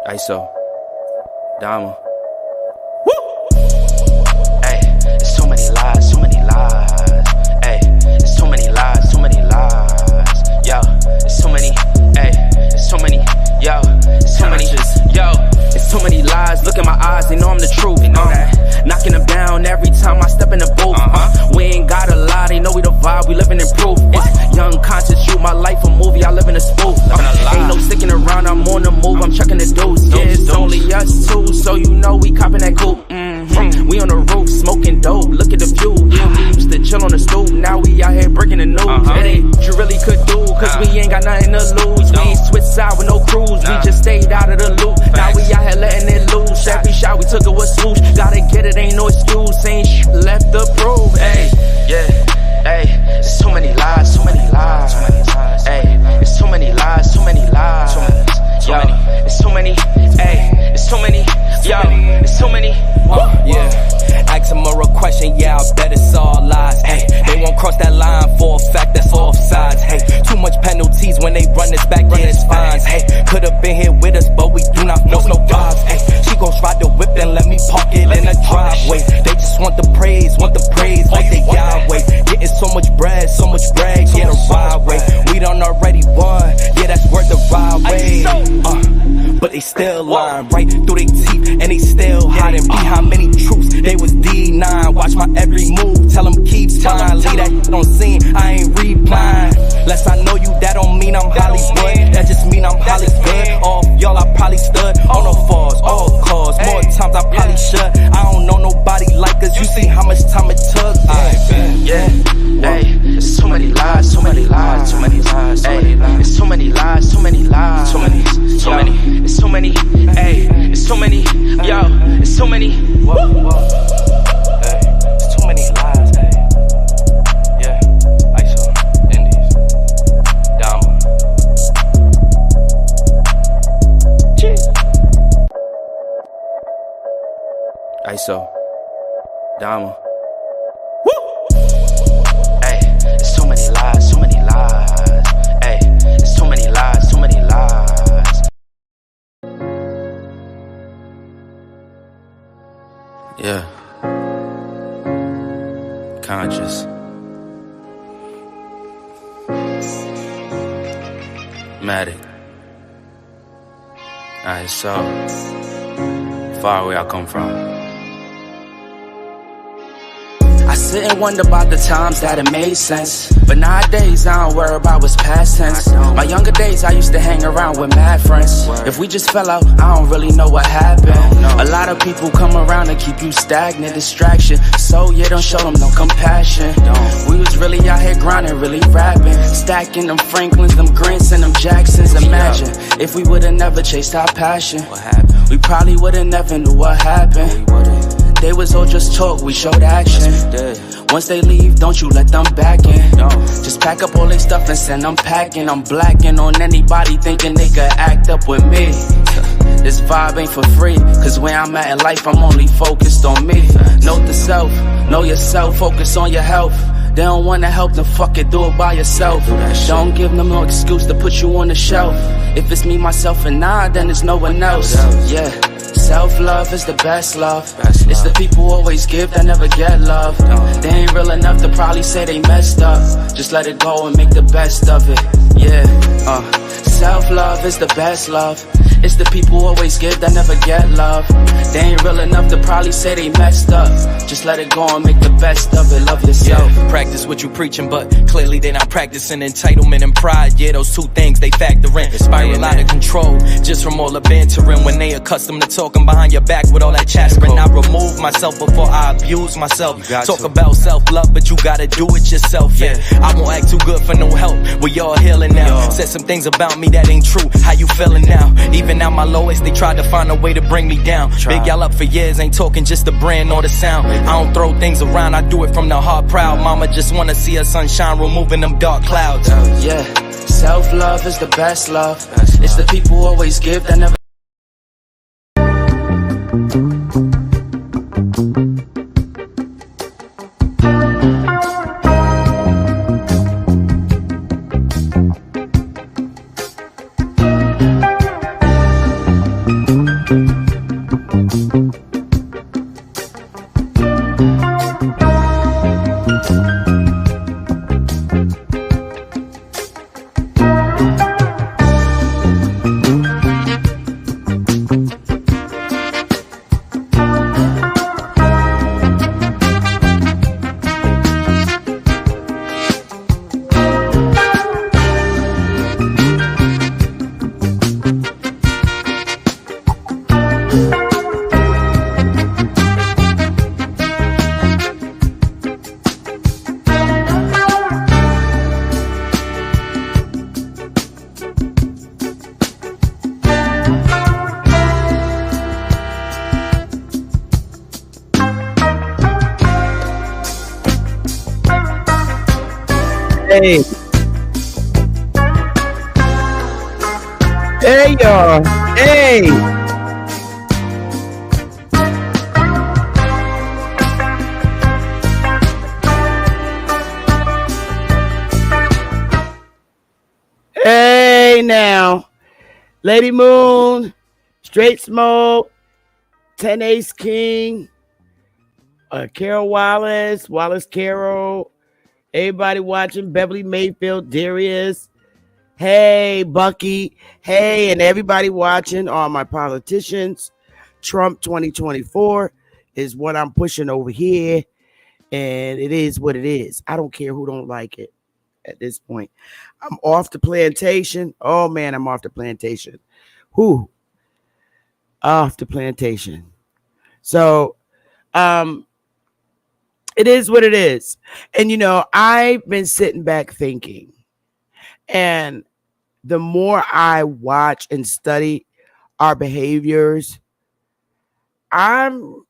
ISO, Dama. Hey, it's too many lies, too many lies. Hey, it's too many lies, too many lies. Yo, it's too many. Hey, it's too many. Yo, it's too many. Yo, it's too many lies. Look in my eyes, they know I'm the truth. They know that. Knocking them down every time I step in the booth. We ain't gotta lie, they know we the vibe, we living in proof. It's young, conscious, shoot my life a movie, I live in a spoof. Ain't no sticking around, I'm on the move, I'm checking the dudes. Yeah, it's only us two, so you know we copping that coupe. We on the roof, smoking dope, look at the view. Yeah, we used to chill on the stoop, now we out here breaking the news. Hey, what you really could do, cause we ain't got nothing to lose. We ain't switch side with no cruise, we just stayed out of the loop. Now we out here letting it loose, every shot we took it was swoosh. Gotta get it, ain't no excuse, ain't left to prove. Hey, yeah, hey, it's too many lies, too many lies. Hey, it's too many lies, too many lies. Yo, it's too many, hey, it's too many. Yo, it's too many. Yeah, ask them a real question, yeah, I bet it's all lies. Hey, they won't cross that line for a fact that's offsides. Hey, too much penalties when they run this back, yeah, it's fines. Hey, could've been here with us, but we do not force no vibes. Hey, she gon' ride the whip and let me park it in the driveway. They just want the praise like they Yahweh. Getting so much bread, yeah, the ride way. We done already won, yeah, that's worth the ride way. But they still lying right through their teeth, and they still hiding behind many truths. They was D9, watch my every move, tell them keep fine. Leave that on scene, I ain't replying. Less I know you, that don't mean I'm Hollywood, that just mean I'm Hollywood. All y'all I probably stood on no falls, all cause. More times I probably should. I don't know nobody like us, you see how much time it took. Yeah, hey, it's too many lies, too many lies, too many lies. Hey, it's too many lies, too many lies, too many, too many. It's too many, hey, it's too many, yo, it's too many. Hey, it's too many lies, hey. Yeah, ISO, Indies, Dama. ISO, Dama. Hey, it's too many lies, too many lies. Hey, it's too many lies, too many lies. Yeah. Conscious. Matic. Alright, so far away I come from. I sit and wonder about the times that it made sense, but nowadays I don't worry about what's past tense. My younger days I used to hang around with mad friends. If we just fell out, I don't really know what happened. A lot of people come around and keep you stagnant, distraction. So yeah, don't show them no compassion. We was really out here grinding, really rapping, stacking them Franklins, them Grants and them Jacksons. Imagine if we would've never chased our passion, we probably would've never knew what happened. They was all just talk, we showed action. Once they leave, don't you let them back in. Just pack up all their stuff and send them packing. I'm blacking on anybody thinking they could act up with me. This vibe ain't for free, cause where I'm at in life, I'm only focused on me. Note the self, know yourself, focus on your health. They don't wanna help, then fuck it, do it by yourself. Don't give them no excuse to put you on the shelf. If it's me, myself, and I, then it's no one else. Yeah, self-love is the best love. It's the people who always give that never get love. They ain't real enough to probably say they messed up. Just let it go and make the best of it. Yeah, self-love is the best love. It's the people who always give that never get love. They ain't real enough to probably say they messed up. Just let it go and make the best of it. Love yourself. Yeah, practice what you preaching, but clearly they not practicing entitlement and pride. Yeah, those two things they factor in. Spiral out of control just from all the bantering. When they accustomed to talking behind your back with all that chattering. I remove myself before I abuse myself. Talk about self-love, but you gotta do it yourself. Yeah, I won't act too good for no help. We all healing now. Said some things about me that ain't true. How you feeling now? Even at my lowest, they tried to find a way to bring me down. Big y'all up for years, ain't talking just the brand or the sound. I don't throw things around, I do it from the heart proud. Mama just wanna see her sunshine, removing them dark clouds. Yeah, self-love is the best love. It's the people who always give that never Hey, hey, y'all. Hey. Hey, now. Lady Moon, Straight Smoke, 10 Ace King, Carol Wallace, Wallace Carroll, everybody watching, Beverly Mayfield, Darius. Hey, Bucky. Hey, and everybody watching, all my politicians. Trump 2024 is what I'm pushing over here, and it is what it is. I don't care who don't like it at this point. I'm off the plantation. Oh, man, I'm off the plantation. Who? Off the plantation. So, it is what it is. And, I've been sitting back thinking, and the more I watch and study our behaviors, I'm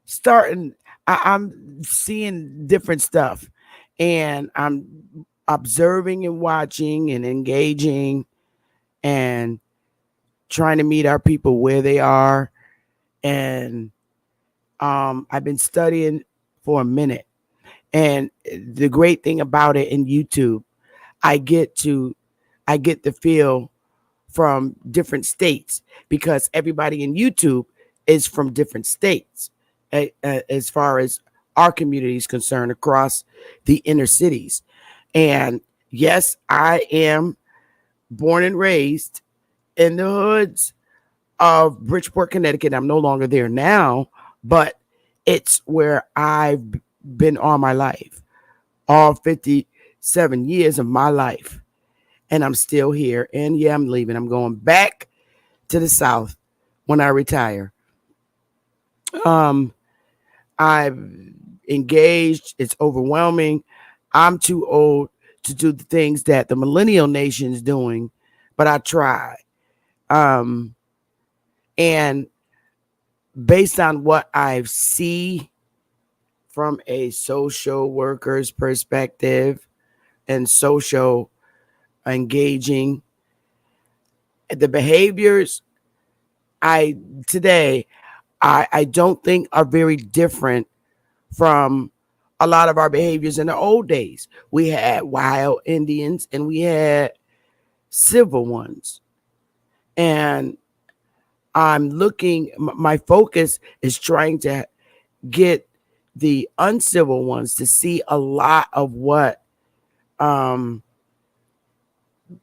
starting, I'm seeing different stuff, and I'm observing and watching and engaging and trying to meet our people where they are. And I've been studying for a minute. And the great thing about it in YouTube, I get the feel from different states, because everybody in YouTube is from different states, as far as our community is concerned, across the inner cities. And yes, I am born and raised in the hoods of Bridgeport, Connecticut. I'm no longer there now, but it's where I've been all my life, all 57 years of my life. And I'm still here. And yeah, I'm leaving. I'm going back to the South when I retire. I've engaged. It's overwhelming. I'm too old to do the things that the millennial nation is doing, but I try. And based on what I see from a social worker's perspective and social engaging, the behaviors I don't think are very different from a lot of our behaviors in the old days. We had wild Indians and we had civil ones. And my focus is trying to get the uncivil ones to see a lot of what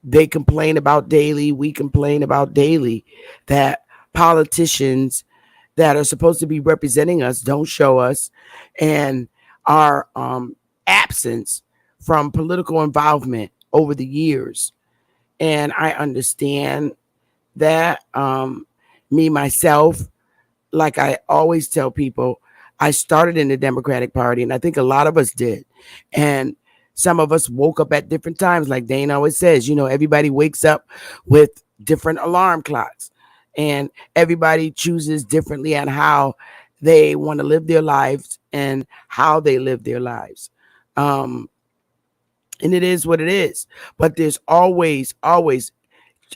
they complain about daily, we complain about daily, that politicians that are supposed to be representing us don't show us, and our absence from political involvement over the years. And I understand that. Me, myself, like I always tell people, I started in the Democratic Party, and I think a lot of us did. And some of us woke up at different times. Like Dane always says, everybody wakes up with different alarm clocks, and everybody chooses differently on how they want to live their lives and how they live their lives. And it is what it is. But there's always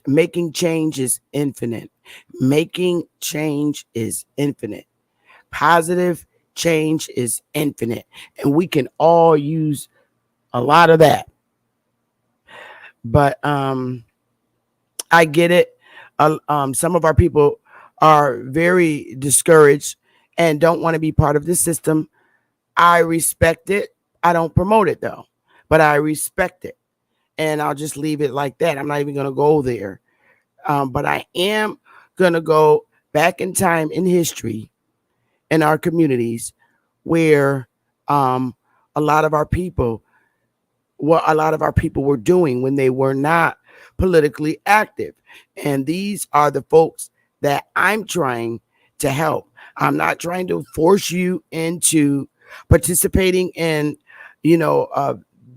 making change is infinite. Making change is infinite. Positive change is infinite. And we can all use a lot of that. But I get it. Some of our people are very discouraged and don't want to be part of the system. I respect it. I don't promote it though, but I respect it. And I'll just leave it like that. I'm not even going to go there. But I am going to go back in time in history in our communities where a lot of our people, what a lot of our people were doing when they were not politically active. And these are the folks that I'm trying to help. I'm not trying to force you into participating in,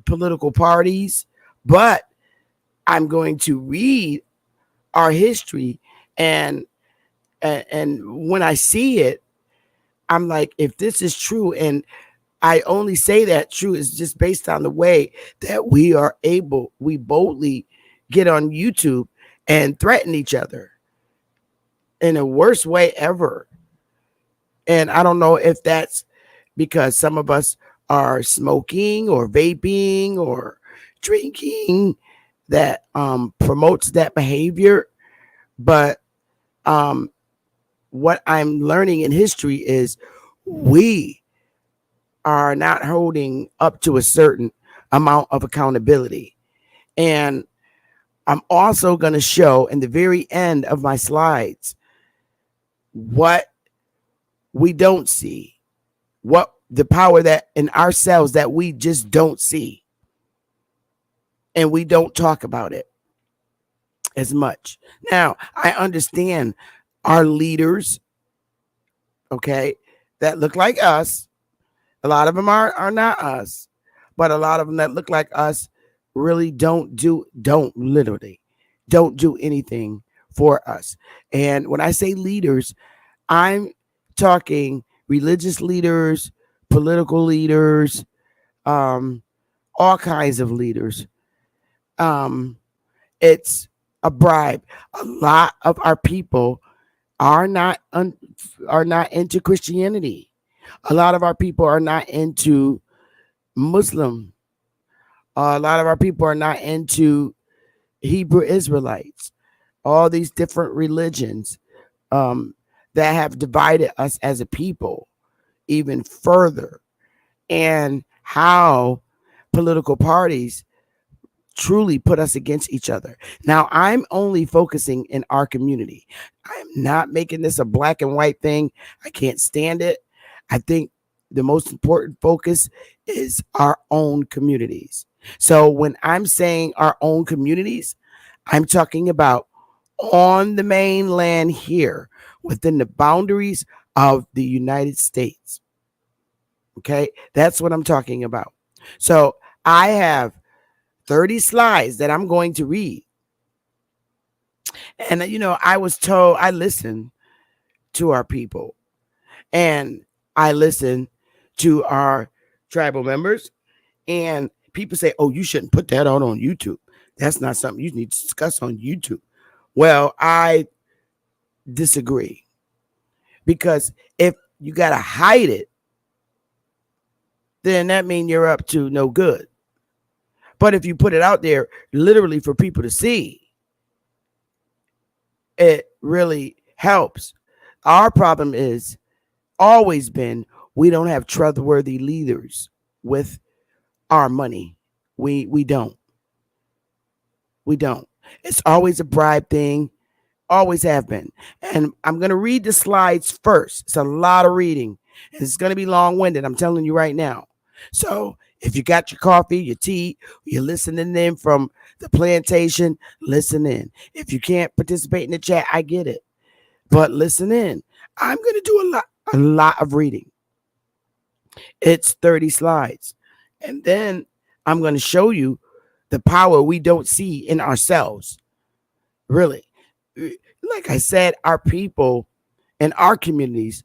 political parties, but I'm going to read our history, and when I see it, I'm like, if this is true, and I only say that true is just based on the way that we boldly get on YouTube and threaten each other in the worst way ever. And I don't know if that's because some of us are smoking or vaping or drinking that promotes that behavior. But um, what I'm learning in history is we are not holding up to a certain amount of accountability. And I'm also going to show in the very end of my slides what we don't see, what the power that in ourselves that we just don't see. And we don't talk about it as much. Now, I understand our leaders, okay, that look like us. A lot of them are not us, but a lot of them that look like us really don't do anything for us. And when I say leaders, I'm talking religious leaders, political leaders, um, all kinds of leaders. Um, it's a bribe. A lot of our people are are not into Christianity. A lot of our people are not into Muslim. A lot of our people are not into Hebrew Israelites. All these different religions um, that have divided us as a people even further, and how political parties truly put us against each other. Now, I'm only focusing in our community. I'm not making this a black and white thing. I can't stand it. I think the most important focus is our own communities. So when I'm saying our own communities, I'm talking about on the mainland here within the boundaries of the United States. Okay, that's what I'm talking about. So I have 30 slides that I'm going to read. And, I was told I listen to our people and I listen to our tribal members. And people say, oh, you shouldn't put that out on YouTube. That's not something you need to discuss on YouTube. Well, I disagree because if you got to hide it, then that means you're up to no good. But if you put it out there literally for people to see, it really helps. Our problem is always been we don't have trustworthy leaders with our money. We don't. We don't. It's always a bribe thing. Always have been. And I'm going to read the slides first. It's a lot of reading. And it's going to be long-winded. I'm telling you right now. So if you got your coffee, your tea, you're listening in from the plantation, listen in. If you can't participate in the chat, I get it. But listen in. I'm going to do a lot of reading. It's 30 slides. And then I'm going to show you the power we don't see in ourselves. Really. Like I said, our people in our communities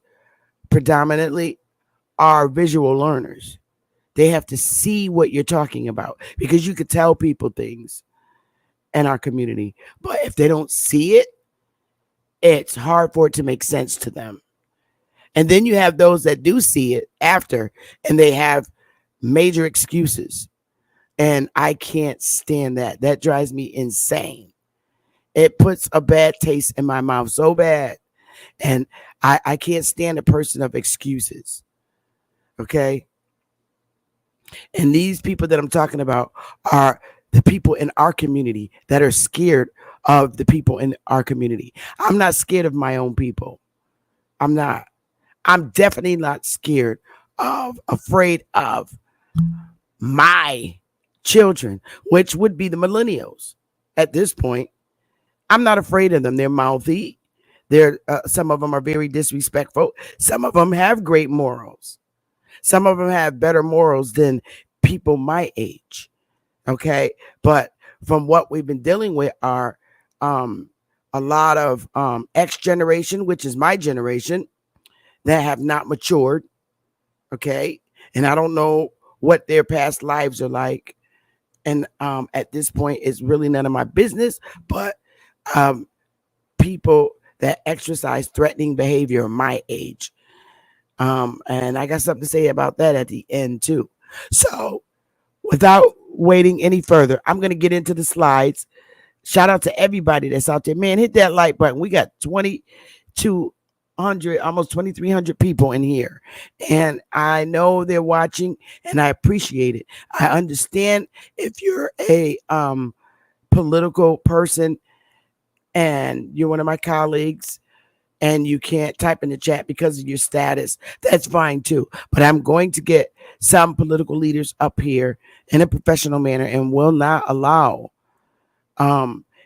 predominantly are visual learners. They have to see what you're talking about because you could tell people things in our community. But if they don't see it, it's hard for it to make sense to them. And then you have those that do see it after and they have major excuses. And I can't stand that. That drives me insane. It puts a bad taste in my mouth so bad. And I can't stand a person of excuses. Okay. And these people that I'm talking about are the people in our community that are scared of the people in our community. I'm not scared of my own people. I'm not. I'm definitely not afraid of my children, which would be the millennials at this point. I'm not afraid of them. They're mouthy. Some of them are very disrespectful. Some of them have great morals. Some of them have better morals than people my age. Okay. But from what we've been dealing with are a lot of X generation, which is my generation, that have not matured. Okay. and I don't know what their past lives are like. And at this point, it's really none of my business. But um, people that exercise threatening behavior my age. And I got something to say about that at the end, too. So, without waiting any further, I'm going to get into the slides. Shout out to everybody that's out there. Man, hit that like button. We got 2,200, almost 2,300 people in here. And I know they're watching and I appreciate it. I understand if you're a political person and you're one of my colleagues and you can't type in the chat because of your status, that's fine too. But I'm going to get some political leaders up here in a professional manner and will not allow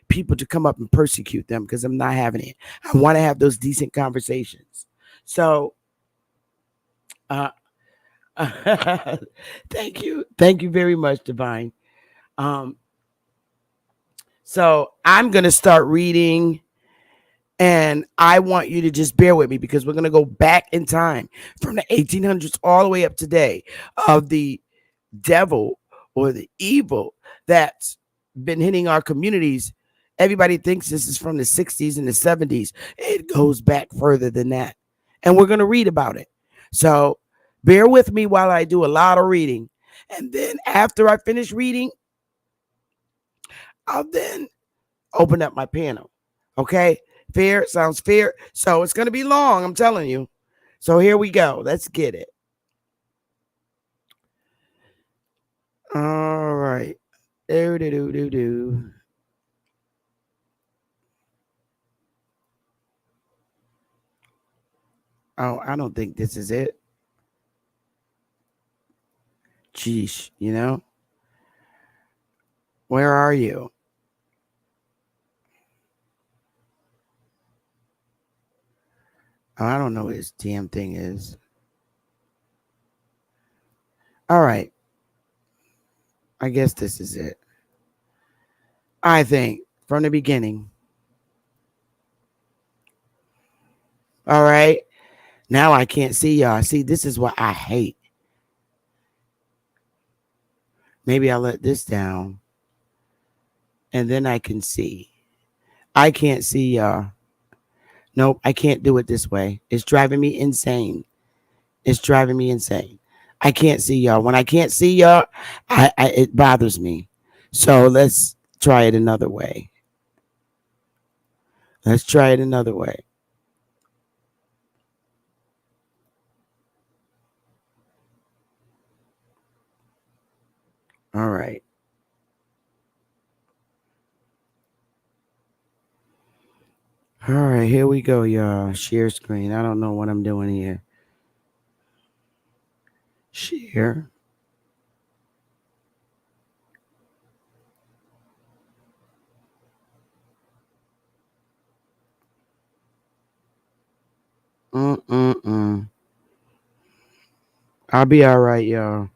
people to come up and persecute them because I'm not having it. I want to have those decent conversations. So, uh, thank you very much, Divine. Um, so I'm gonna start reading, and I want you to just bear with me because we're gonna go back in time from the 1800s all the way up to today of the devil or the evil that's been hitting our communities. Everybody thinks this is from the 60s and the 70s. It goes back further than that. And we're going to read about it. So bear with me while I do a lot of reading. And then after I finish reading, I'll then open up my panel. Okay? Fair? Sounds fair? So it's going to be long, I'm telling you. So here we go. Let's get it. All right. Do. Oh, I don't think this is it. Geesh, you know? Where are you? Oh, I don't know what this damn thing is. All right. I guess this is it. I think from the beginning. All right. Now I can't see y'all. See, this is what I hate. Maybe I'll let this down and then I can see. I can't see y'all. Nope, I can't do it this way. It's driving me insane. It's driving me insane. I can't see y'all. When I can't see y'all, it bothers me. So let's try it another way. Let's try it another way. All right. All right, here we go, y'all. Share screen. I don't know what I'm doing here. Share. Mm-mm-mm. I'll be all right, y'all.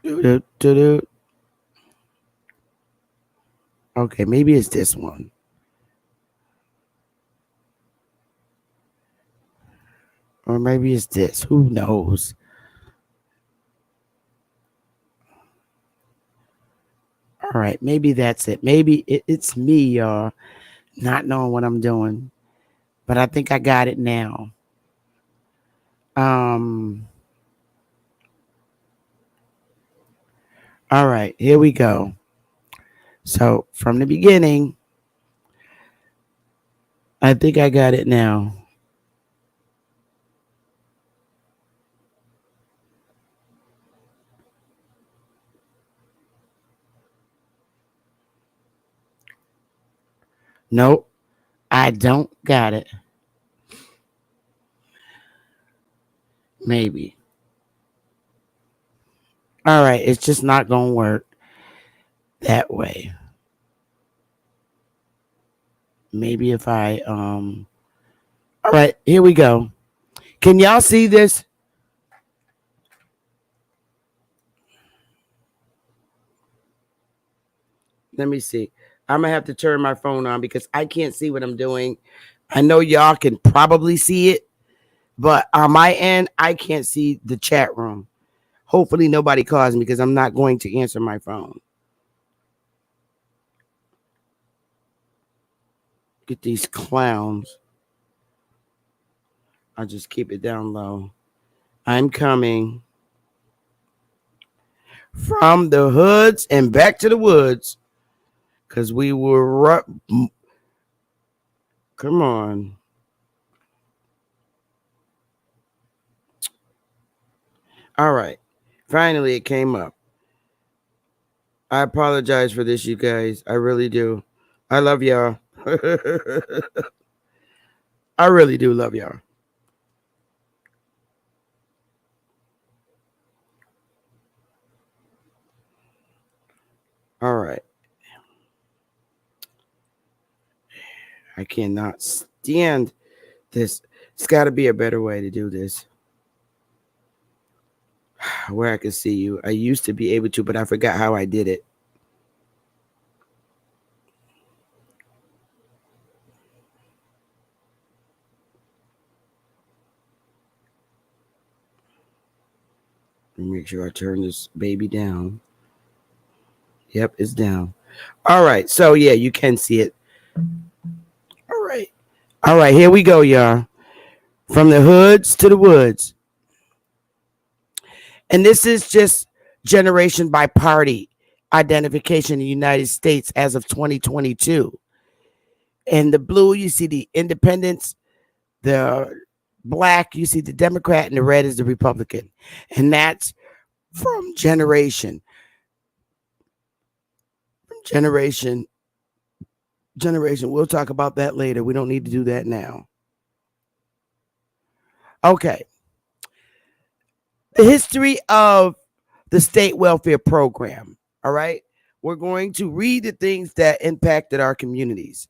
Do-do-do-do. Okay, maybe it's this one. Or maybe it's this. Who knows? All right, maybe that's it. Maybe it's me, y'all, not knowing what I'm doing. But I think I got it now. Um. All right, here we go. So from the beginning, I think I got it now. Nope, I don't got it. Maybe. All right, it's just not going to work that way. Maybe if I. All right, here we go. Can y'all see this? Let me see. I'm going to have to turn my phone on because I can't see what I'm doing. I know y'all can probably see it, But on my end, I can't see the chat room. Hopefully nobody calls me because I'm not going to answer my phone. Get these clowns. I'll just keep it down low. I'm coming from the hoods and back to the woods because we were. Come on. All right. Finally, it came up. I apologize for this, you guys. I really do. I love y'all. I really do love y'all. All right. I cannot stand this. It's got to be a better way to do this. Where I can see you. I used to be able to, but I forgot how I did it. Make sure I turn this baby down. Yep, it's down. All right. So, yeah, you can see it. All right. All right. Here we go, y'all. From the hoods to the woods. And this is just generation by party identification in the United States as of 2022. In the blue, you see the independents. The black, you see the Democrat, and the red is the Republican. And that's from generation. Generation. We'll talk about that later. We don't need to do that now. Okay. The history of the state welfare program. All right. We're going to read the things that impacted our communities.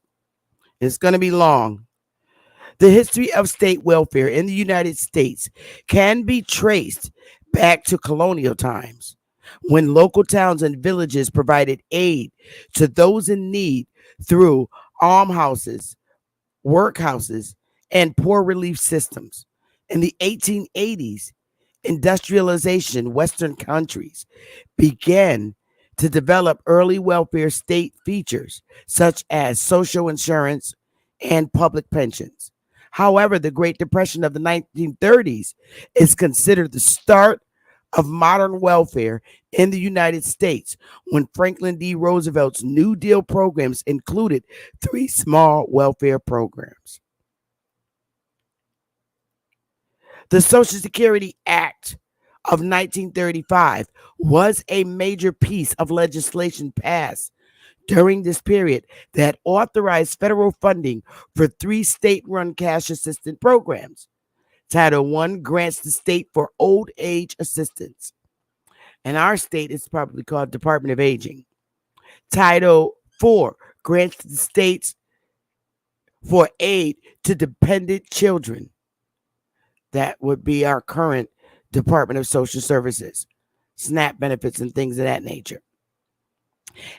It's going to be long. The history of state welfare in the United States can be traced back to colonial times when local towns and villages provided aid to those in need through almshouses, workhouses, and poor relief systems. In the 1880s, industrialization in Western countries began to develop early welfare state features such as social insurance and public pensions. However, the Great Depression of the 1930s is considered the start of modern welfare in the United States when Franklin D. Roosevelt's New Deal programs included three small welfare programs. The Social Security Act of 1935 was a major piece of legislation passed during this period that authorized federal funding for three state-run cash assistance programs. Title I grants the state for old age assistance. In our state, it's probably called Department of Aging. Title IV grants the states for aid to dependent children. That would be our current Department of Social Services, SNAP benefits and things of that nature.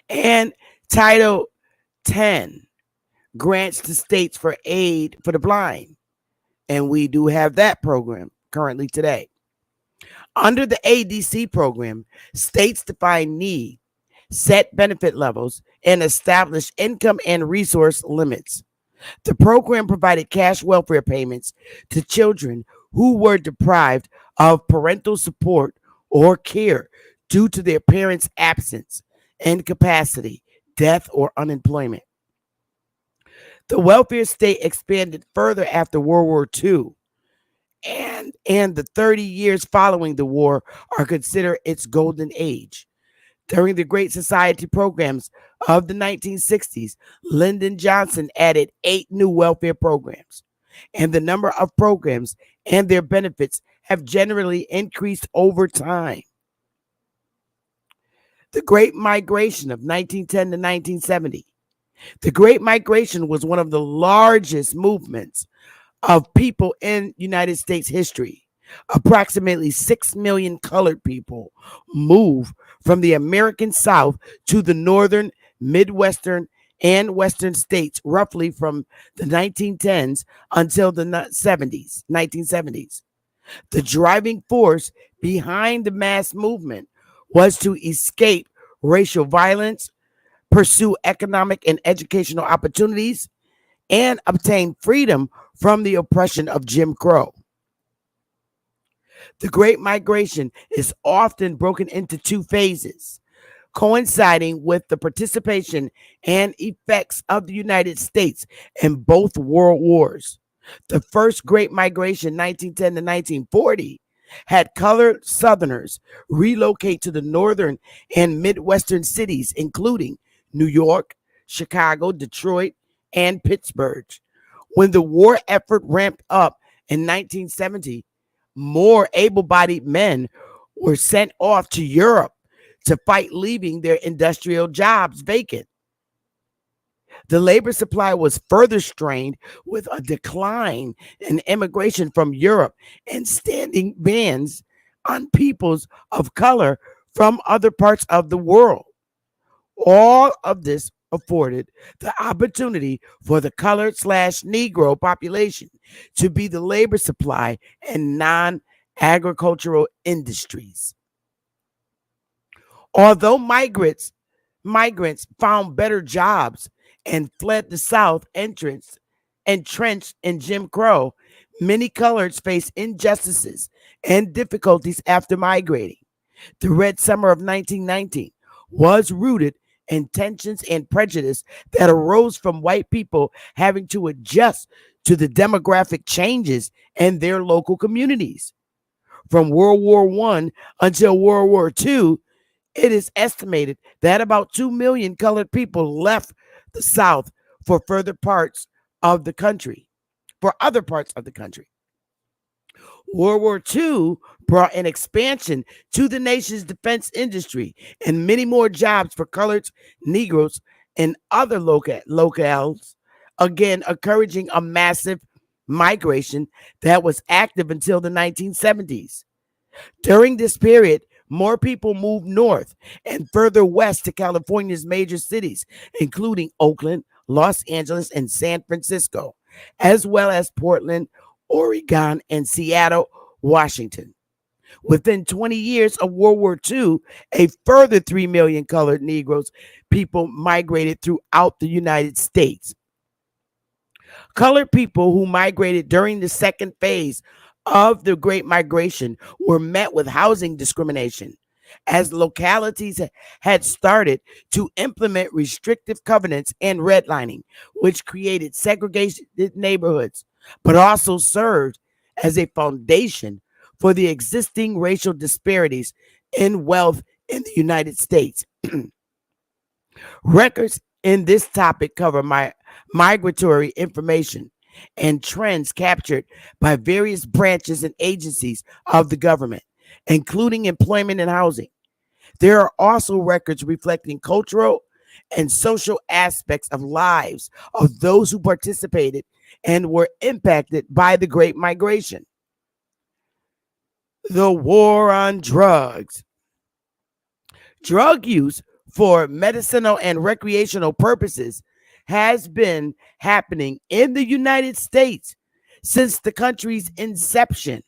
And Title X grants the states for aid for the blind. And we do have that program currently today. Under the ADC program, states define need, set benefit levels, and establish income and resource limits. The program provided cash welfare payments to children who were deprived of parental support or care due to their parents' absence, incapacity, death, or unemployment. The welfare state expanded further after World War II, and the 30 years following the war are considered its golden age. During the Great Society programs of the 1960s, Lyndon Johnson added 8 new welfare programs, and the number of programs and their benefits have generally increased over time. The Great Migration of 1910 to 1970. The Great Migration was one of the largest movements of people in United States history. Approximately 6 million colored people moved from the American South to the northern, Midwestern, and Western states roughly from the 1910s until the 1970s. The driving force behind the mass movement was to escape racial violence, pursue economic and educational opportunities, and obtain freedom from the oppression of Jim Crow. The Great Migration is often broken into two phases, coinciding with the participation and effects of the United States in both world wars. The first Great Migration, 1910 to 1940, had colored Southerners relocate to the northern and Midwestern cities, including New York, Chicago, Detroit, and Pittsburgh. When the war effort ramped up in 1970, more able bodied men were sent off to Europe to fight, leaving their industrial jobs vacant. The labor supply was further strained with a decline in immigration from Europe and standing bans on peoples of color from other parts of the world. All of this afforded the opportunity for the colored slash Negro population to be the labor supply in non agricultural industries. Although migrants found better jobs and fled the South entrenched in Jim Crow, many coloreds faced injustices and difficulties after migrating. The Red Summer of 1919 was rooted in tensions and prejudice that arose from white people having to adjust to the demographic changes in their local communities. From World War I until World War II, it is estimated that about 2 million colored people left the South for further parts of the country, for other parts of the country. World War II brought an expansion to the nation's defense industry and many more jobs for colored Negroes and other locales, again encouraging a massive migration that was active until the 1970s. During this period, more people moved north and further west to California's major cities, including Oakland, Los Angeles, and San Francisco, as well as Portland, Oregon, and Seattle, Washington. Within 20 years of World War II, a further 3 million colored Negroes people migrated throughout the United States. Colored people who migrated during the second phase of the Great Migration were met with housing discrimination, as localities had started to implement restrictive covenants and redlining, which created segregated neighborhoods, but also served as a foundation for the existing racial disparities in wealth in the United States. Records in this topic cover migratory information and trends captured by various branches and agencies of the government, including employment and housing. There are also records reflecting cultural and social aspects of lives of those who participated and were impacted by the Great Migration. The war on drugs. Drug use for medicinal and recreational purposes has been happening in the United States since the country's inception.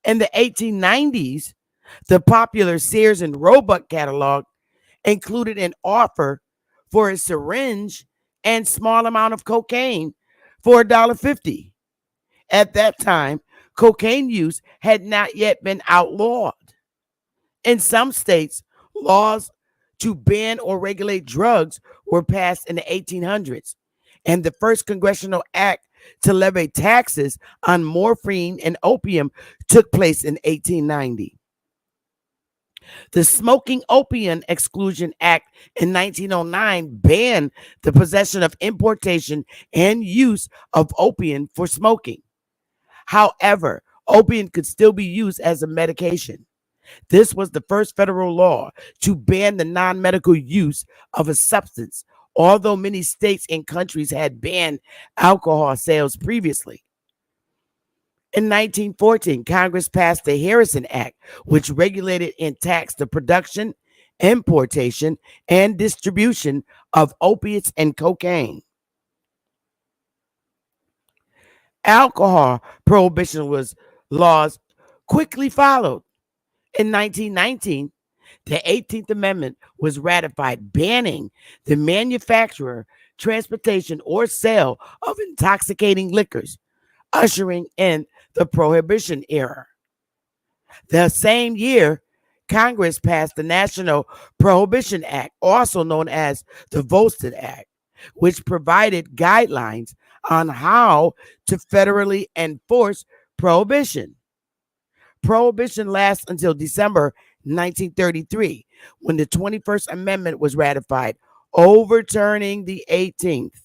In the 1890s, the popular Sears and Roebuck catalog included an offer for a syringe and small amount of cocaine for $1.50. At that time, cocaine use had not yet been outlawed. In some states, laws to ban or regulate drugs were passed in the 1800s, and the first congressional act to levy taxes on morphine and opium took place in 1890. The Smoking Opium Exclusion Act in 1909 banned the possession of importation and use of opium for smoking. However, opium could still be used as a medication. This was the first federal law to ban the non medical use of a substance, although many states and countries had banned alcohol sales previously. In 1914, Congress passed the Harrison Act, which regulated and taxed the production importation, and distribution of opiates and cocaine. Alcohol prohibition was laws quickly followed. In 1919, the 18th Amendment was ratified, banning the manufacture, transportation, or sale of intoxicating liquors, ushering in the Prohibition era. The same year, Congress passed the National Prohibition Act, also known as the Volstead Act, which provided guidelines on how to federally enforce prohibition. Prohibition lasts until December 1933, when the 21st Amendment was ratified, overturning the 18th.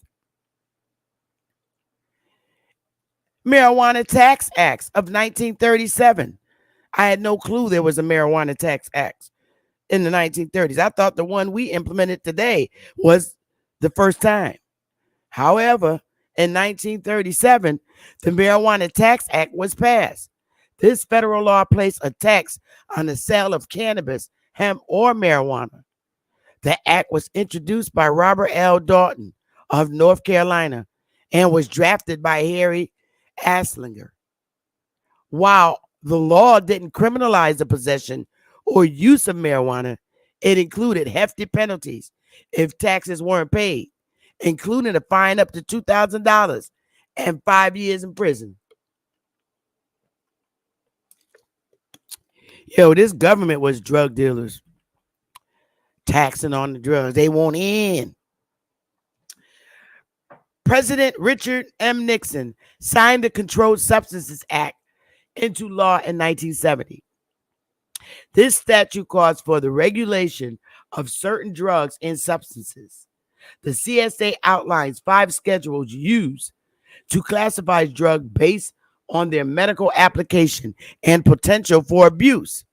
Marijuana Tax Acts of 1937. I had no clue there was a Marijuana Tax Act in the 1930s. I thought the one we implemented today was the first time. However, in 1937, the Marijuana Tax Act was passed. This federal law placed a tax on the sale of cannabis, hemp, or marijuana. The act was introduced by Robert L. Dalton of North Carolina and was drafted by Harry Anslinger. While the law didn't criminalize the possession or use of marijuana, it included hefty penalties if taxes weren't paid, including a fine up to $2,000 and 5 years in prison. Yo, this government was drug dealers taxing on the drugs. They want in. President Richard M. Nixon signed the Controlled Substances Act into law in 1970. This statute calls for the regulation of certain drugs and substances. The CSA outlines 5 schedules used to classify drugs based on their medical application and potential for abuse.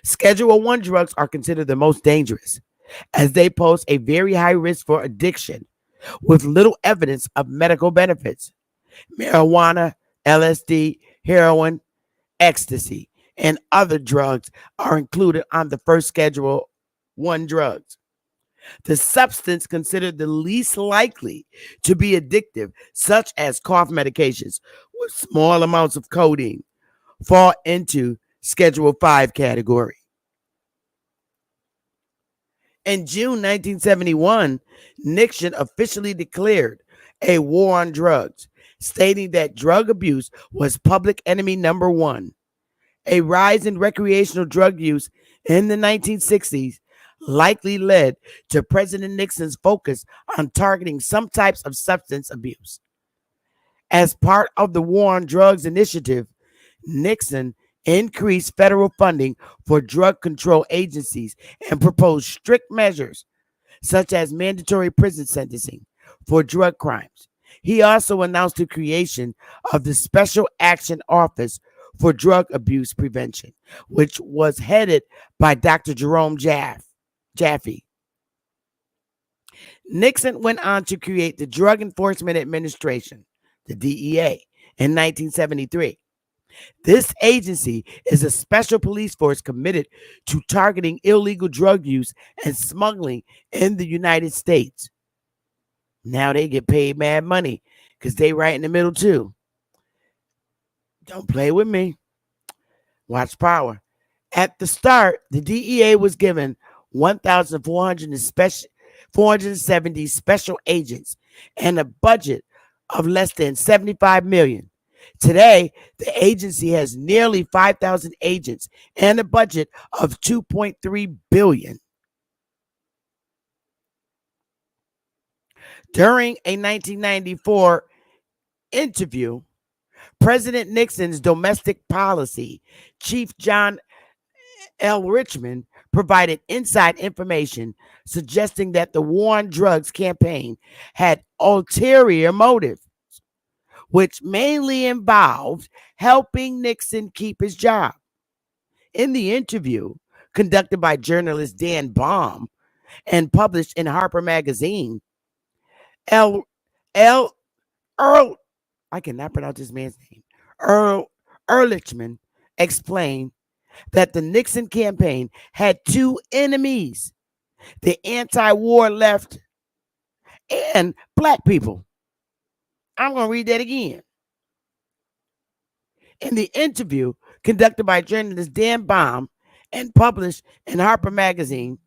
Schedule 1 drugs are considered the most dangerous, as they pose a very high risk for addiction with little evidence of medical benefits. Marijuana, LSD, heroin, ecstasy, and other drugs are included on the first Schedule 1 drugs. The substance considered the least likely to be addictive, such as cough medications with small amounts of codeine, fall into Schedule 5 category. In June 1971, Nixon officially declared a war on drugs, stating that drug abuse was public enemy number 1. A rise in recreational drug use in the 1960s likely led to President Nixon's focus on targeting some types of substance abuse. As part of the War on Drugs initiative, Nixon increased federal funding for drug control agencies and proposed strict measures such as mandatory prison sentencing for drug crimes. He also announced the creation of the Special Action Office for Drug Abuse Prevention, which was headed by Dr. Jerome Jaffe. Nixon went on to create the Drug Enforcement Administration, the DEA, in 1973. This agency is a special police force committed to targeting illegal drug use and smuggling in the United States. Now they get paid mad money because they right in the middle too. Don't play with me. Watch power. At the start, the DEA was given 1,470 special agents and a budget of less than $75 million. Today, the agency has nearly 5,000 agents and a budget of $2.3 billion. During a 1994 interview, President Nixon's domestic policy chief John L. Richmond provided inside information suggesting that the War on Drugs campaign had ulterior motives, which mainly involved helping Nixon keep his job. In the interview, conducted by journalist Dan Baum and published in Harper Magazine, L. Earl, I cannot pronounce this man's name, Earl Ehrlichman explained that the Nixon campaign had two enemies: the anti-war left and black people. I'm going to read that again. In the interview conducted by journalist Dan Baum and published in Harper Magazine,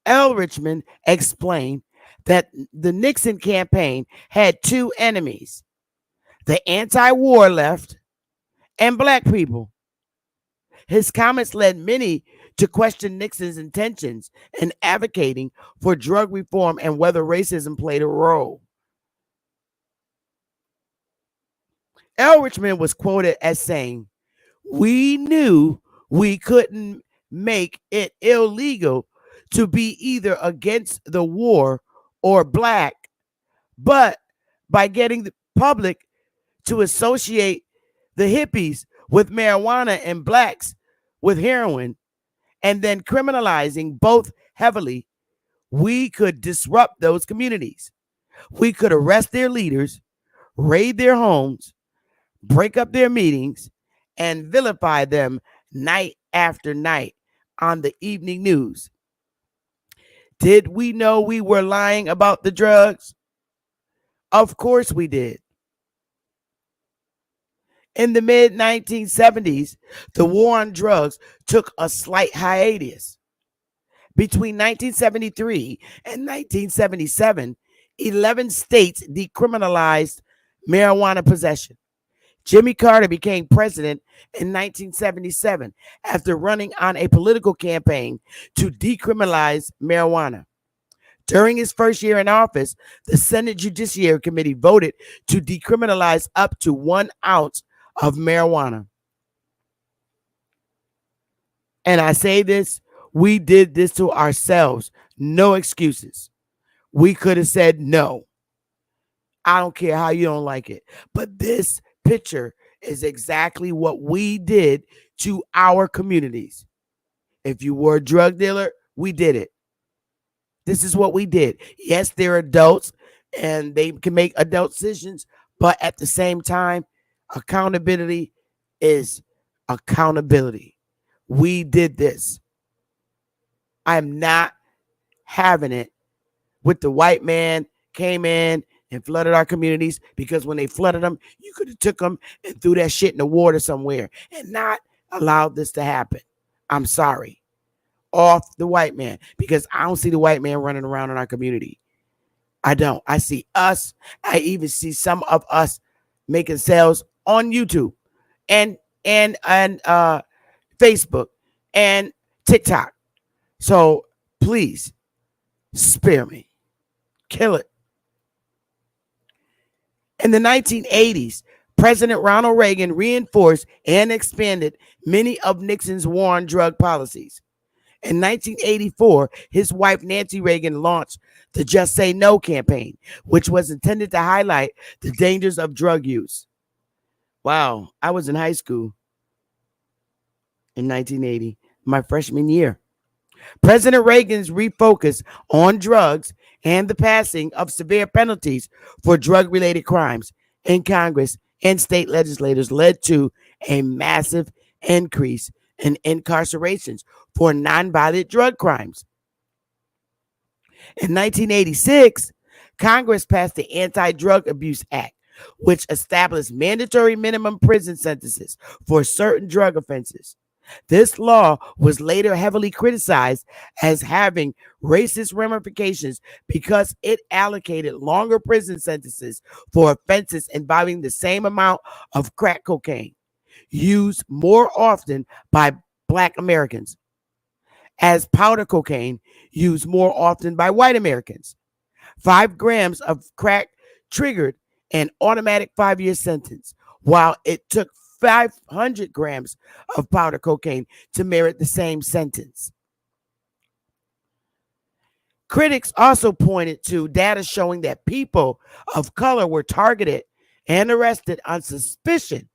L. Richmond explained that the Nixon campaign had two enemies: the anti-war left and black people. His comments led many to question Nixon's intentions in advocating for drug reform and whether racism played a role. L. Richmond was quoted as saying, "We knew we couldn't make it illegal to be either against the war or black, but by getting the public to associate the hippies with marijuana and blacks with heroin, and then criminalizing both heavily, we could disrupt those communities. We could arrest their leaders, raid their homes, break up their meetings, and vilify them night after night on the evening news. Did we know we were lying about the drugs? Of course we did." In the mid 1970s, the war on drugs took a slight hiatus. Between 1973 and 1977, 11 states decriminalized marijuana possession. Jimmy Carter became president in 1977 after running on a political campaign to decriminalize marijuana. During his first year in office, the Senate Judiciary Committee voted to decriminalize up to 1 ounce of marijuana. And I say this, we did this to ourselves. No excuses. We could have said no. I don't care how you don't like it. But this picture is exactly what we did to our communities. If you were a drug dealer, we did it. This is what we did. Yes, they're adults and they can make adult decisions, but at the same time, accountability is accountability. We did this. I'm not having it with the white man came in and flooded our communities, because when they flooded them, you could have took them and threw that shit in the water somewhere and not allowed this to happen. I'm sorry. Off the white man, because I don't see the white man running around in our community. I don't. I see us. I even see some of us making sales on YouTube and Facebook and TikTok. So please spare me. Kill it. In the 1980s, President Ronald Reagan reinforced and expanded many of Nixon's war on drug policies. In 1984, his wife Nancy Reagan launched the Just Say No campaign, which was intended to highlight the dangers of drug use. Wow, I was in high school in 1980, my freshman year. President Reagan's refocus on drugs and the passing of severe penalties for drug-related crimes in Congress and state legislators led to a massive increase in incarcerations for nonviolent drug crimes. In 1986, Congress passed the Anti-Drug Abuse Act, which established mandatory minimum prison sentences for certain drug offenses. This law was later heavily criticized as having racist ramifications because it allocated longer prison sentences for offenses involving the same amount of crack cocaine, used more often by Black Americans, as powder cocaine used more often by white Americans. 5 grams of crack triggered an automatic 5-year sentence, while it took 500 grams of powder cocaine to merit the same sentence. Critics also pointed to data showing that people of color were targeted and arrested on suspicion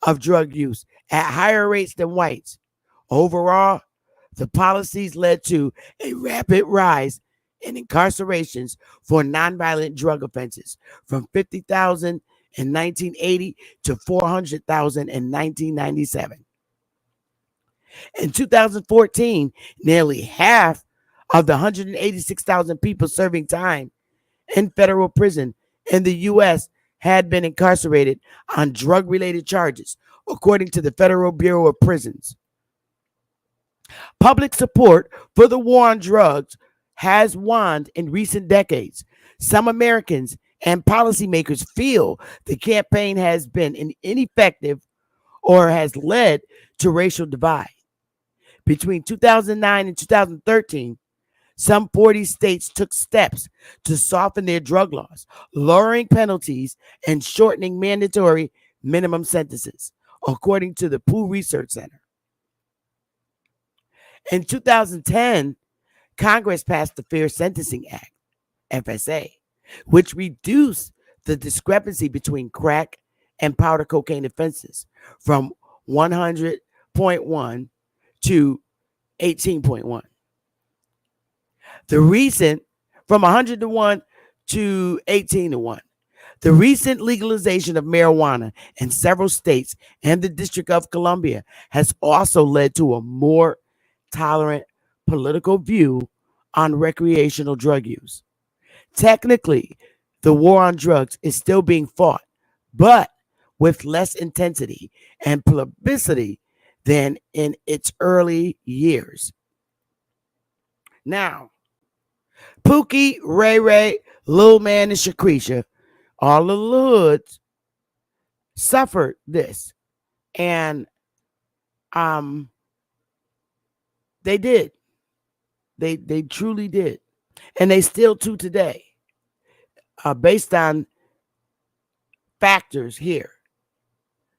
of drug use at higher rates than whites. Overall, the policies led to a rapid rise in incarcerations for nonviolent drug offenses from 50,000 in 1980 to 400,000 in 1997. In 2014, nearly half of the 186,000 people serving time in federal prison in the U.S. had been incarcerated on drug related charges, according to the Federal Bureau of Prisons. Public support for the war on drugs has waned in recent decades. Some Americans and policymakers feel the campaign has been ineffective or has led to racial divide. Between 2009 and 2013, some 40 states took steps to soften their drug laws, lowering penalties and shortening mandatory minimum sentences, according to the Pew Research Center. In 2010, Congress passed the Fair Sentencing Act, FSA, which reduced the discrepancy between crack and powder cocaine offenses from 100.1 to 18.1. The recent, from 100 to 1 to 18 to 1. The recent legalization of marijuana in several states and the District of Columbia has also led to a more tolerant political view on recreational drug use. Technically, the war on drugs is still being fought, but with less intensity and publicity than in its early years. Now, Pookie, Ray Ray, Lil Man, and Shakrisha, all of the hoods suffered this. And they did. They truly did. And they still do today. Based on factors here.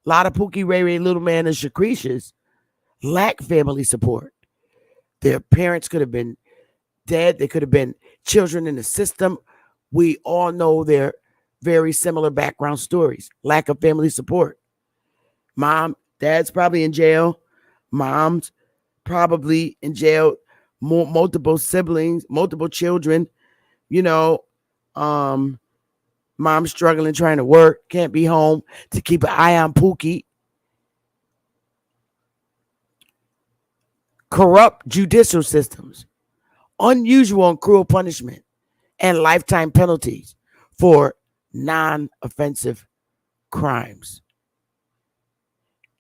A lot of Pookie, Ray Ray, Little Man, and Shakrishas lack family support. Their parents could have been dead. They could have been children in the system. We all know their very similar background stories. Lack of family support. Dad's probably in jail. Mom's probably in jail. Multiple siblings, multiple children. Mom's struggling, trying to work, can't be home to keep an eye on Pookie. Corrupt judicial systems, unusual and cruel punishment, and lifetime penalties for non-offensive crimes.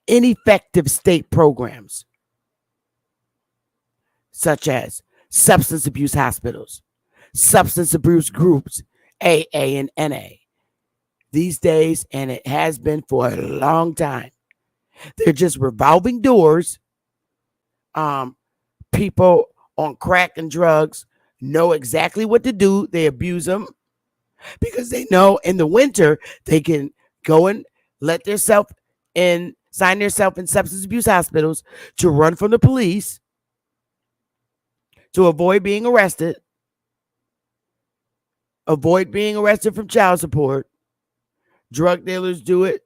Ineffective state programs, such as substance abuse hospitals, substance abuse groups, AA and NA. These days, and it has been for a long time, they're just revolving doors. People on crack and drugs know exactly what to do. They abuse them because they know in the winter they can go and sign themselves in substance abuse hospitals to run from the police, to avoid being arrested from child support. Drug dealers do it,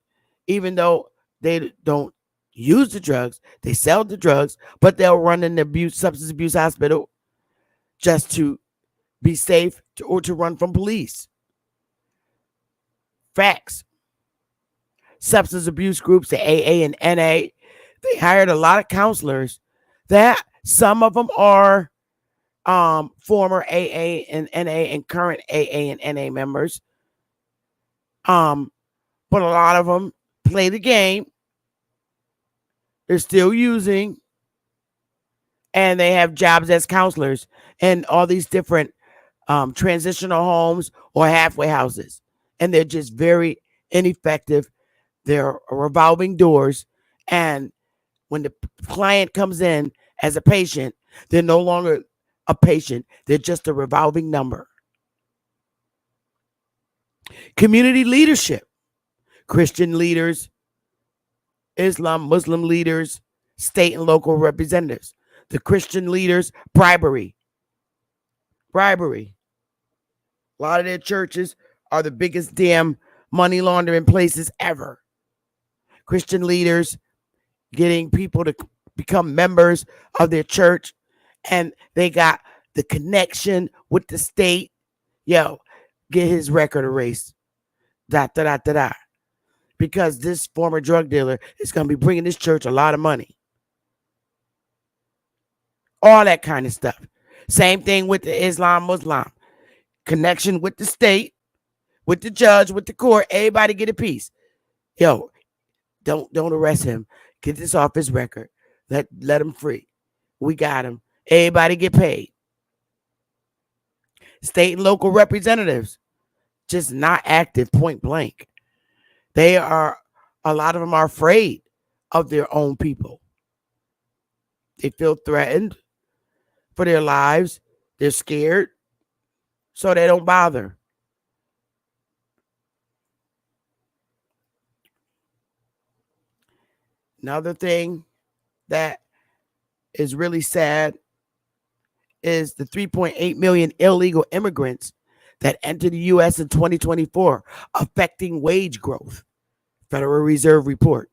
even though they don't use the drugs, they sell the drugs, but they'll run in the substance abuse hospital just to be safe or to run from police. Facts. Substance abuse groups, the AA and NA, they hired a lot of counselors. That some of them are former AA and NA and current AA and NA members. But a lot of them play the game. They're still using, and they have jobs as counselors in all these different transitional homes or halfway houses. And they're just very ineffective. They're revolving doors. And when the client comes in as a patient, they're no longer a patient. They're just a revolving number. Community leadership. Christian leaders, Muslim leaders, state and local representatives. The Christian leaders, bribery. A lot of their churches are the biggest damn money laundering places ever. Christian leaders getting people to become members of their church, and they got the connection with the state. Get his record erased. Because this former drug dealer is going to be bringing this church a lot of money. all that kind of stuff. Same thing with the Islam Muslim connection with the state, with the judge, with the court. Everybody get a piece. Yo, don't arrest him. Get this off his record. Let him free. We got him. Everybody get paid. State and local representatives just not active, point blank. They are, a lot of them are afraid of their own people. They feel threatened for their lives. They're scared, so they don't bother. Another thing that is really sad is the 3.8 million illegal immigrants that entered the U.S. in 2024, affecting wage growth. Federal Reserve report.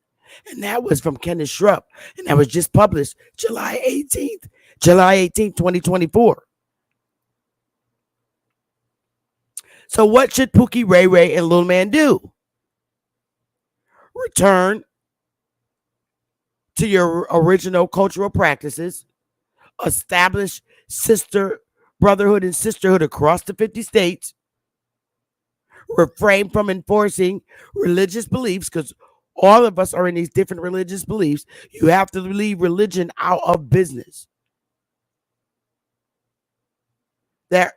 And that was from Kenneth Shrupp. And that was just published July 18th, 2024. So what should Pookie, Ray Ray, and Lil Man do? Return to your original cultural practices, establish sister brotherhood and sisterhood across the 50 states, refrain from enforcing religious beliefs, because all of us are in these different religious beliefs. You have to leave religion out of business. That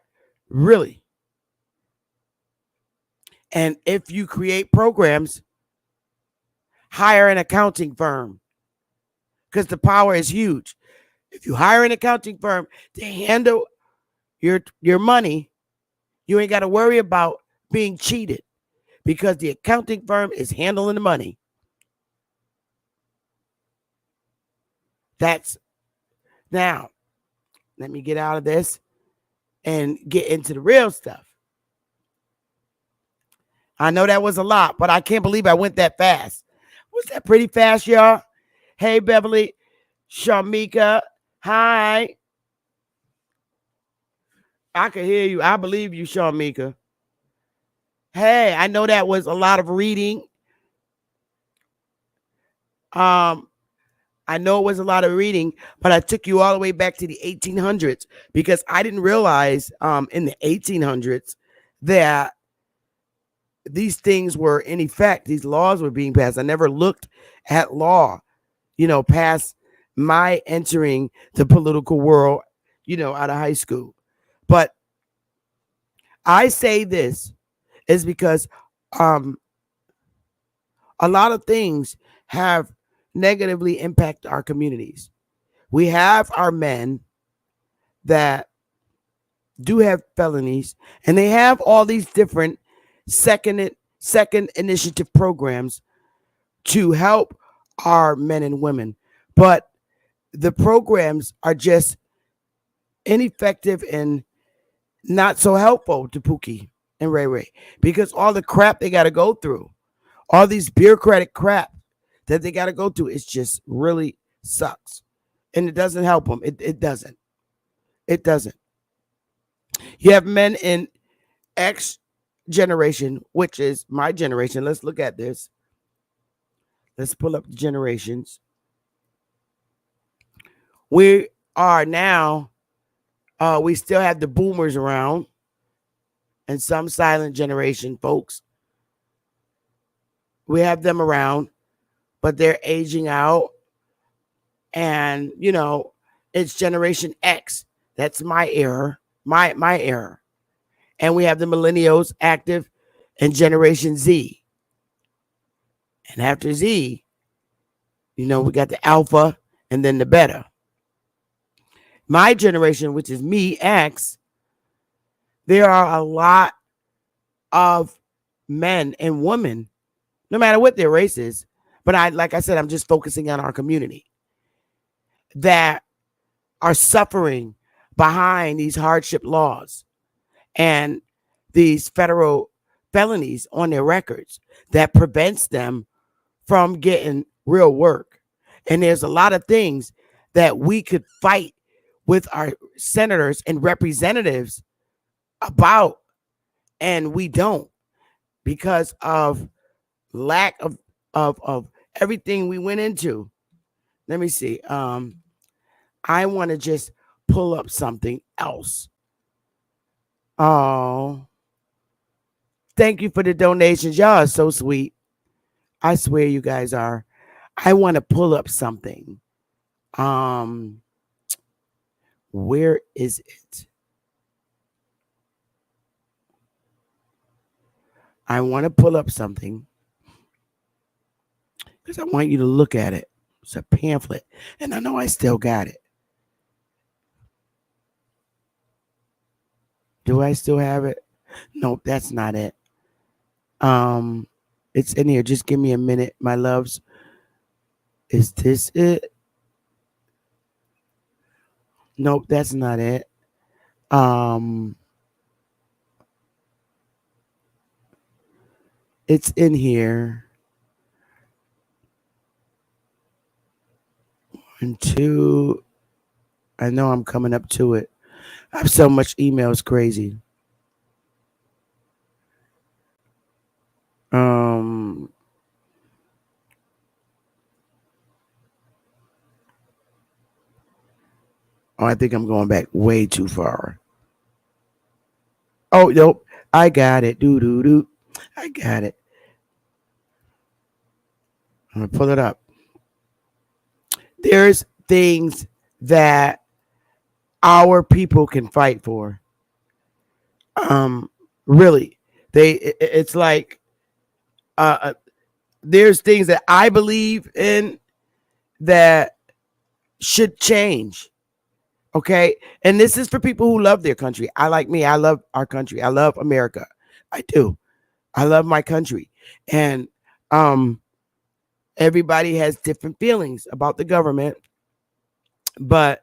really. And if you create programs, hire an accounting firm, because the power is huge. If you hire an accounting firm to handle your money, you ain't got to worry about being cheated, because the accounting firm is handling the money. That's now. Let me get out of this and get into the real stuff. I know that was a lot, but I can't believe I went that fast. Was that pretty fast, y'all? Hey, Beverly, Shamika, hi. I can hear you. I believe you, Shamika. Hey, I know that was a lot of reading. I know it was a lot of reading, but I took you all the way back to the 1800s, because I didn't realize in the 1800s that these things were in effect. These laws were being passed. I never looked at law, past my entering the political world, out of high school. But I say this is because a lot of things have negatively impact our communities. We have our men that do have felonies, and they have all these different second initiative programs to help our men and women. But the programs are just ineffective and not so helpful to Pookie and Ray Ray, because all the crap they got to go through, all these bureaucratic crap that they got to go through, it just really sucks. And it doesn't help them. It doesn't. It doesn't. You have men in X generation, which is my generation. Let's look at this. Let's pull up the generations. We are now, we still have the boomers around and some silent generation folks. We have them around, but they're aging out. And, it's Generation X. That's my era, my era. And we have the millennials active and Generation Z. And after Z, we got the alpha and then the beta. My generation, which is me, X, there are a lot of men and women, no matter what their race is. But like I said, I'm just focusing on our community, that are suffering behind these hardship laws and these federal felonies on their records that prevents them from getting real work. And there's a lot of things that we could fight with our senators and representatives about, and we don't, because of lack of everything we went into. Let me see. I want to just pull up something else. Oh, thank you for the donations. Y'all are so sweet. I swear you guys are. I want to pull up something. Um, where is it? I want to pull up something because I want you to look at it. It's a pamphlet, and I know I still got it. Do I still have it? Nope, that's not it. Um, it's in here. Just give me a minute, my loves. Is this it? Nope, that's not it. Um, it's in here. And two. I know I'm coming up to it. I have so much emails, crazy. Um, oh, I think I'm going back way too far. Oh, nope. I got it. Doo doo doo. I got it. I'm gonna pull it up. There's things that our people can fight for. Um, really, it's like uh, there's things that I believe in that should change. Okay, and this is for people who love their country. I like me. I love our country. I love America. I do. I love my country, and um, everybody has different feelings about the government, but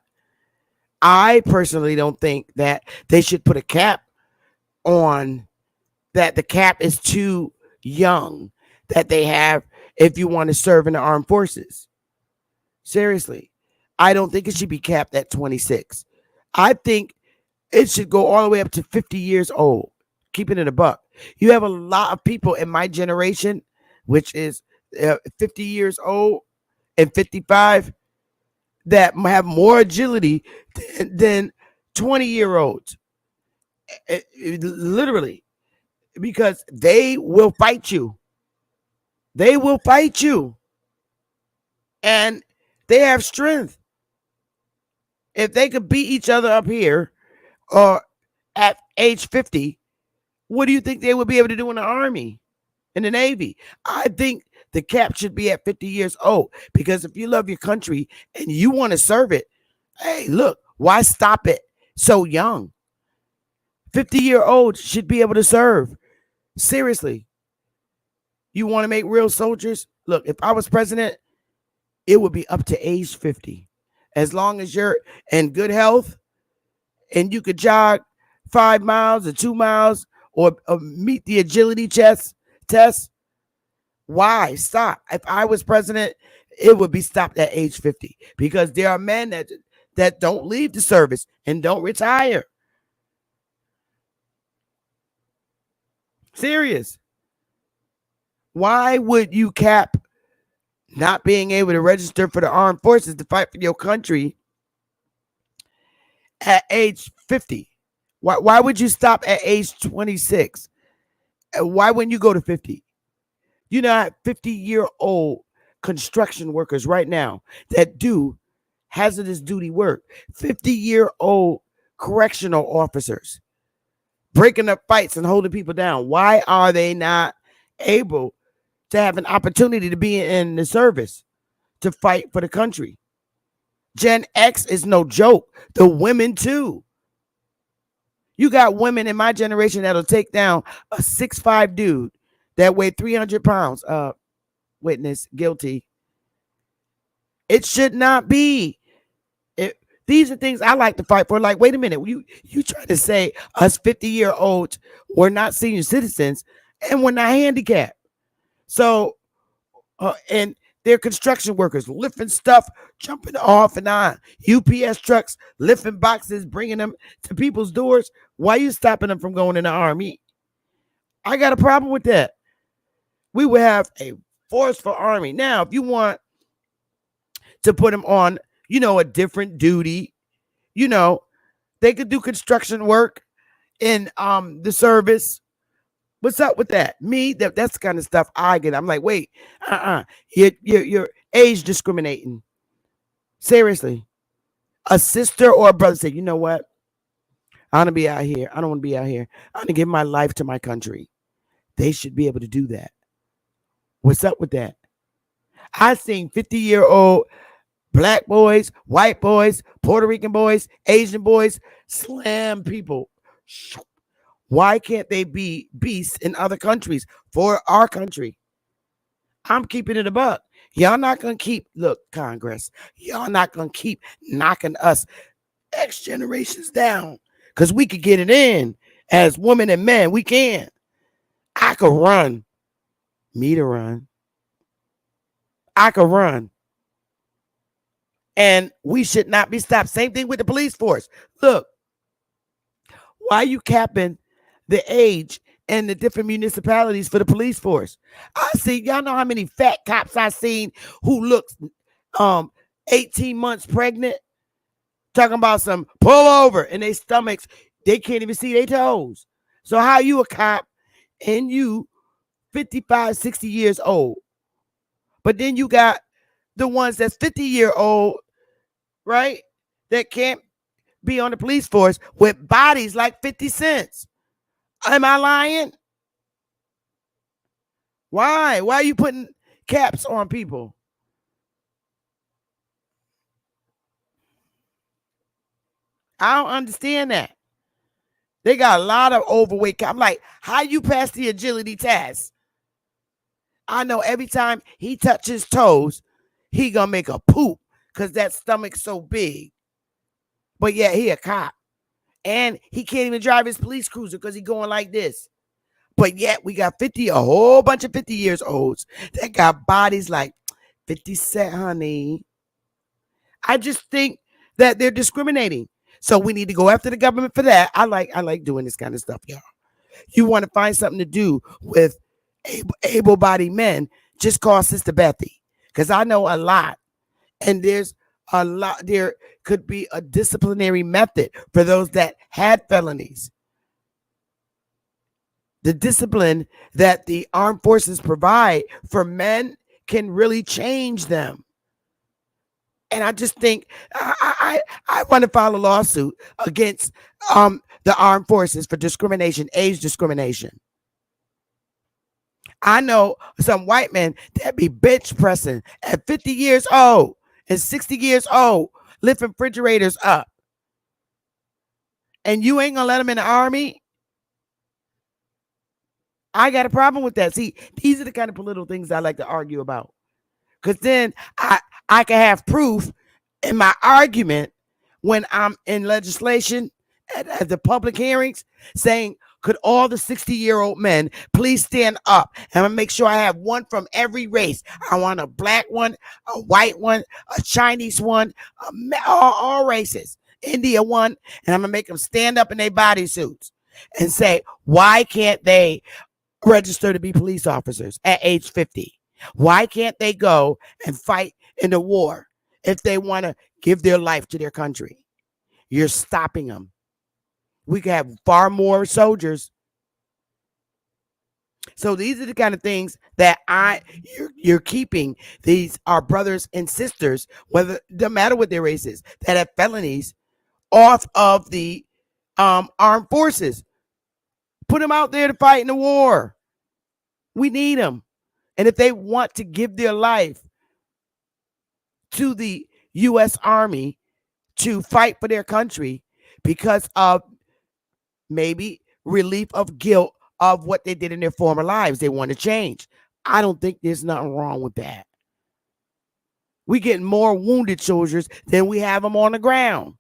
I personally don't think that they should put a cap on that. The cap is too young that they have if you want to serve in the armed forces. Seriously, I don't think it should be capped at 26. I think it should go all the way up to 50 years old. Keeping it a buck. You have a lot of people in my generation, which is 50 years old and 55, that have more agility than 20-year-olds. Literally, because they will fight you. They will fight you. And they have strength. If they could beat each other up here or at age 50, what do you think they would be able to do in the Army, in the Navy? I think the cap should be at 50 years old because if you love your country and you want to serve it, hey, look, why stop it so young? 50-year-olds should be able to serve. Seriously. You want to make real soldiers? Look, if I was president, it would be up to age 50. As long as you're in good health and you could jog 5 miles or 2 miles or meet the agility test, why stop? If I was president, it would be stopped at age 50 because there are men that don't leave the service and don't retire. Serious. Why would you cap not being able to register for the armed forces to fight for your country at age 50? Why would you stop at age 26? Why wouldn't you go to 50? You know, 50-year-old construction workers right now that do hazardous duty work, 50-year-old correctional officers breaking up fights and holding people down. Why are they not able to have an opportunity to be in the service to fight for the country? Gen X is no joke. The women too. You got women in my generation that'll take down a 6'5" dude that weighed 300 pounds. Witness guilty. It should not be. These are things I like to fight for. Like, wait a minute, you try to say us 50-year-olds we're not senior citizens and we're not handicapped. So, and they're construction workers lifting stuff, jumping off and on. UPS trucks lifting boxes, bringing them to people's doors. Why are you stopping them from going in the Army? I got a problem with that. We would have a force for Army. Now, if you want to put them on, a different duty, You know, they could do construction work in the service. What's up with that? Me, that's the kind of stuff I get. I'm like, wait, you're age discriminating. Seriously. A sister or a brother said, you know what? I want to be out here. I don't want to be out here. I want to give my life to my country. They should be able to do that. What's up with that? I seen 50-year-old black boys, white boys, Puerto Rican boys, Asian boys slam people. Why can't they be beasts in other countries for our country? I'm keeping it a buck. Y'all not going to keep, look, Congress, y'all not going to keep knocking us X generations down because we could get it in as women and men. We can. I could run. Me to run. I could run. And we should not be stopped. Same thing with the police force. Look, why are you capping the age and the different municipalities for the police force? I see, y'all know how many fat cops I seen who looks 18 months pregnant, talking about some pull over and their stomachs, they can't even see their toes. So how you a cop and you 55, 60 years old? But then you got the ones that's 50-year-old, right? That can't be on the police force with bodies like 50 cents. Am I lying? Why? Why are you putting caps on people? I don't understand that. They got a lot of overweight. I'm like, how you pass the agility test? I know every time he touches toes, he gonna make a poop because that stomach's so big. But yeah, he a cop. And he can't even drive his police cruiser because he going like this. But yet we got a whole bunch of 50 years olds that got bodies like 50 Cent, honey. I just think that they're discriminating. So we need to go after the government for that. I like doing this kind of stuff, y'all. You want to find something to do with able-bodied men, just call Sister Bethy. Because I know a lot. And there's a lot, there could be a disciplinary method for those that had felonies. The discipline that the armed forces provide for men can really change them. And I just think I want to file a lawsuit against the armed forces for discrimination, age discrimination. I know some white men that be bench pressing at 50 years old and 60 years old, lifting refrigerators up. And you ain't gonna let them in the army? I got a problem with that. See, these are the kind of political things I like to argue about. Because then I can have proof in my argument when I'm in legislation at the public hearings saying, could all the 60-year-old men please stand up? And I'm gonna make sure I have one from every race. I want a black one, a white one, a Chinese one, all races, India one, and I'm gonna make them stand up in their bodysuits and say, why can't they register to be police officers at age 50? Why can't they go and fight in the war if they want to give their life to their country? You're stopping them. We could have far more soldiers. So these are the kind of things that you're keeping these our brothers and sisters, whether no matter what their race is, that have felonies off of the armed forces. Put them out there to fight in the war. We need them. And if they want to give their life to the U.S. Army to fight for their country because of maybe relief of guilt of what they did in their former lives, they want to change. I don't think there's nothing wrong with that. We get more wounded soldiers than we have them on the ground.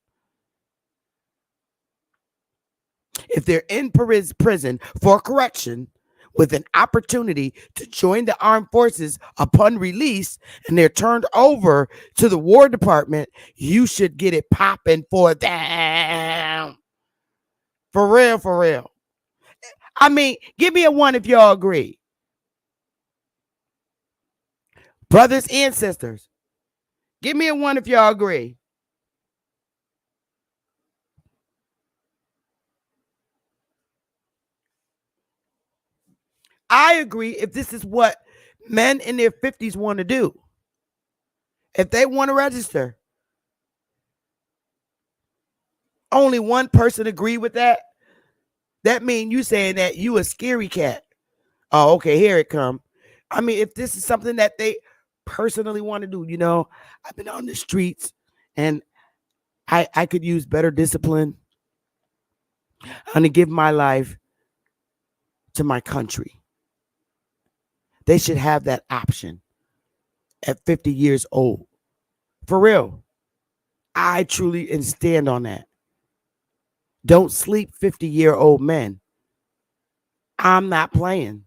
If they're in prison for correction with an opportunity to join the armed forces upon release and they're turned over to the War Department, you should get it popping for them. For real, for real. I mean, give me a one if y'all agree. Brothers and sisters, give me a one if y'all agree. I agree if this is what men in their 50s want to do. If they want to register, only one person agree with that. That means you saying that you a scary cat. Oh, okay, here it come. I mean, if this is something that they personally want to do, I've been on the streets and I could use better discipline. I'm gonna give my life to my country. They should have that option at 50 years old. For real. I truly and stand on that. Don't sleep 50-year-old men. I'm not playing.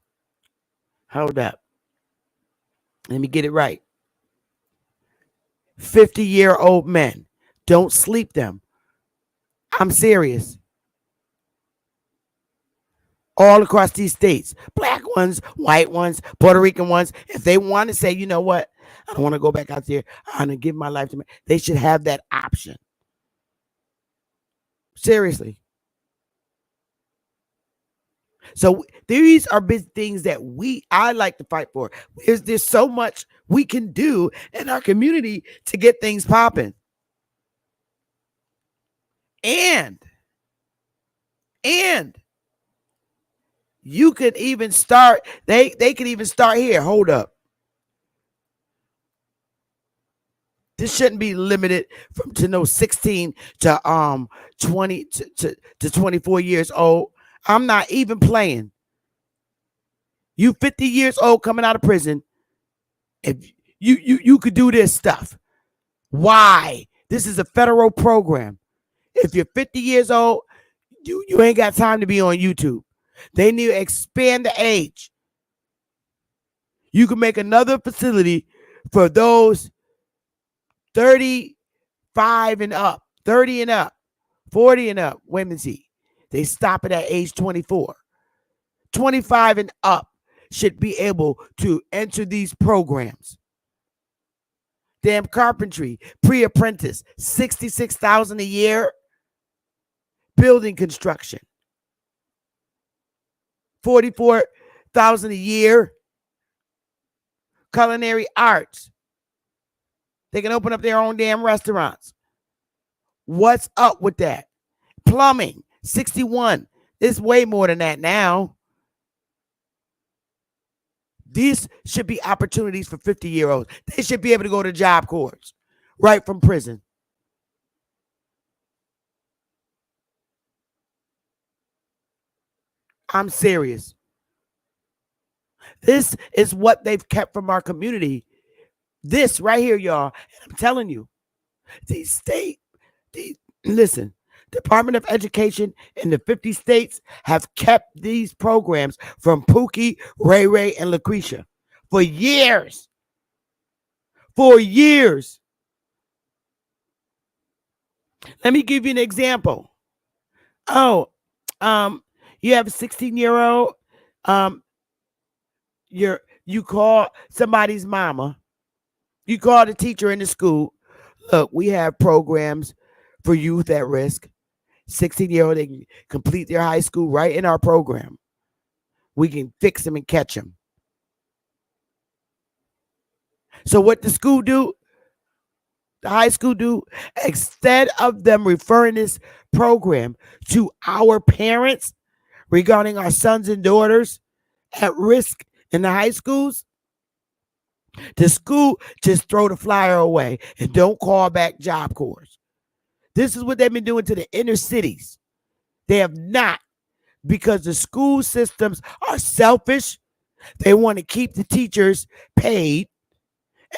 Hold up. Let me get it right. 50-year-old men. Don't sleep them. I'm serious. All across these states, black ones, white ones, Puerto Rican ones, if they want to say, you know what, I don't want to go back out there, I'm going to give my life to me, they should have that option. Seriously. So these are big things that I like to fight for. There's so much we can do in our community to get things popping. And you could even start, they could even start here. Hold up. This shouldn't be limited to 16 to 20 to 24 years old. I'm not even playing. You 50 years old coming out of prison, if you could do this stuff. Why? This is a federal program. If you're 50 years old, you ain't got time to be on YouTube. They need to expand the age. You can make another facility for those 35 and up, 30 and up, 40 and up. Women see. They stop it at age 24. 25 and up should be able to enter these programs. Damn carpentry, pre-apprentice, $66,000 a year. Building construction, $44,000 a year. Culinary arts, they can open up their own damn restaurants. What's up with that? Plumbing, 61. It's way more than that now. These should be opportunities for 50-year-olds. They should be able to go to Job Corps right from prison. I'm serious. This is what they've kept from our community. This right here, y'all. And I'm telling you, listen, Department of Education in the 50 states have kept these programs from Pookie, Ray Ray, and Lucretia for years. For years. Let me give you an example. Oh, you have a 16-year-old, you call somebody's mama, you call the teacher in the school. Look, we have programs for youth at risk. 16-year-old, they can complete their high school right in our program. We can fix them and catch them. So what the school do? The high school do? Instead of them referring this program to our parents regarding our sons and daughters at risk in the high schools, the school just throw the flyer away and don't call back Job Corps. This is what they've been doing to the inner cities. They have not, because the school systems are selfish. They want to keep the teachers paid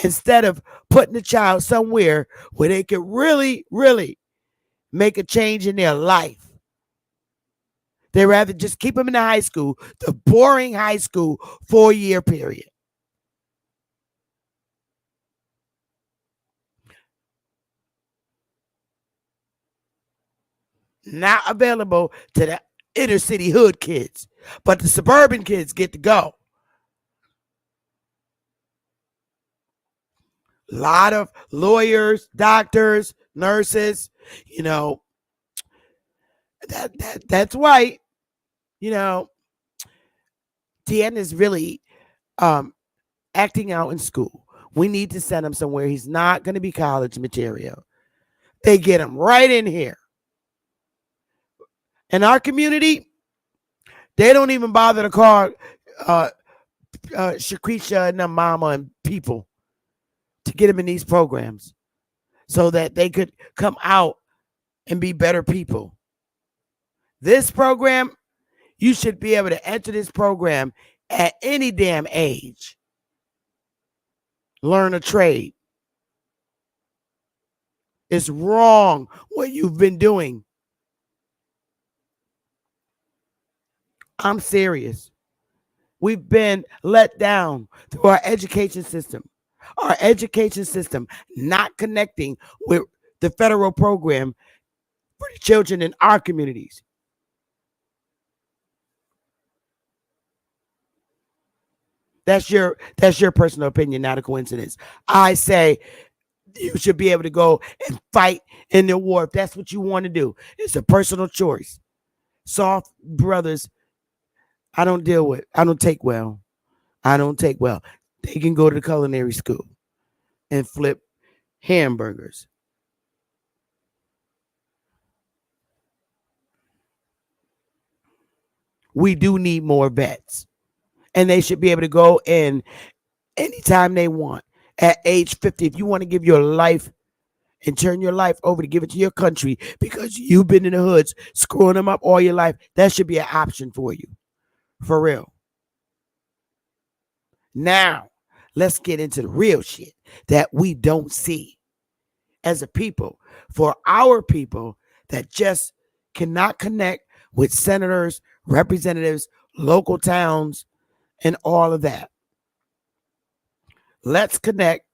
instead of putting the child somewhere where they can really, really make a change in their life. They rather just keep them in the high school, the boring high school 4-year period. Not available to the inner city hood kids, but the suburban kids get to go. A lot of lawyers, doctors, nurses, that's white. Deanna is really um, acting out in school. We need to send him somewhere. He's not going to be college material. They get him right in here. In our community, they don't even bother to call uh, Shakrisha and the mama and people to get him in these programs so that they could come out and be better people. This program, you should be able to enter this program at any damn age. Learn a trade. It's wrong what you've been doing. I'm serious. We've been let down through our education system. Our education system not connecting with the federal program for the children in our communities. That's your personal opinion, not a coincidence. I say you should be able to go and fight in the war if that's what you want to do. It's a personal choice. Soft brothers, I don't deal with. I don't take well. I don't take well. They can go to the culinary school and flip hamburgers. We do need more vets. And they should be able to go in anytime they want. At age 50, if you want to give your life and turn your life over to give it to your country because you've been in the hoods screwing them up all your life, that should be an option for you. For real. Now, let's get into the real shit that we don't see as a people. For our people that just cannot connect with senators, representatives, local towns, and all of that. Let's connect.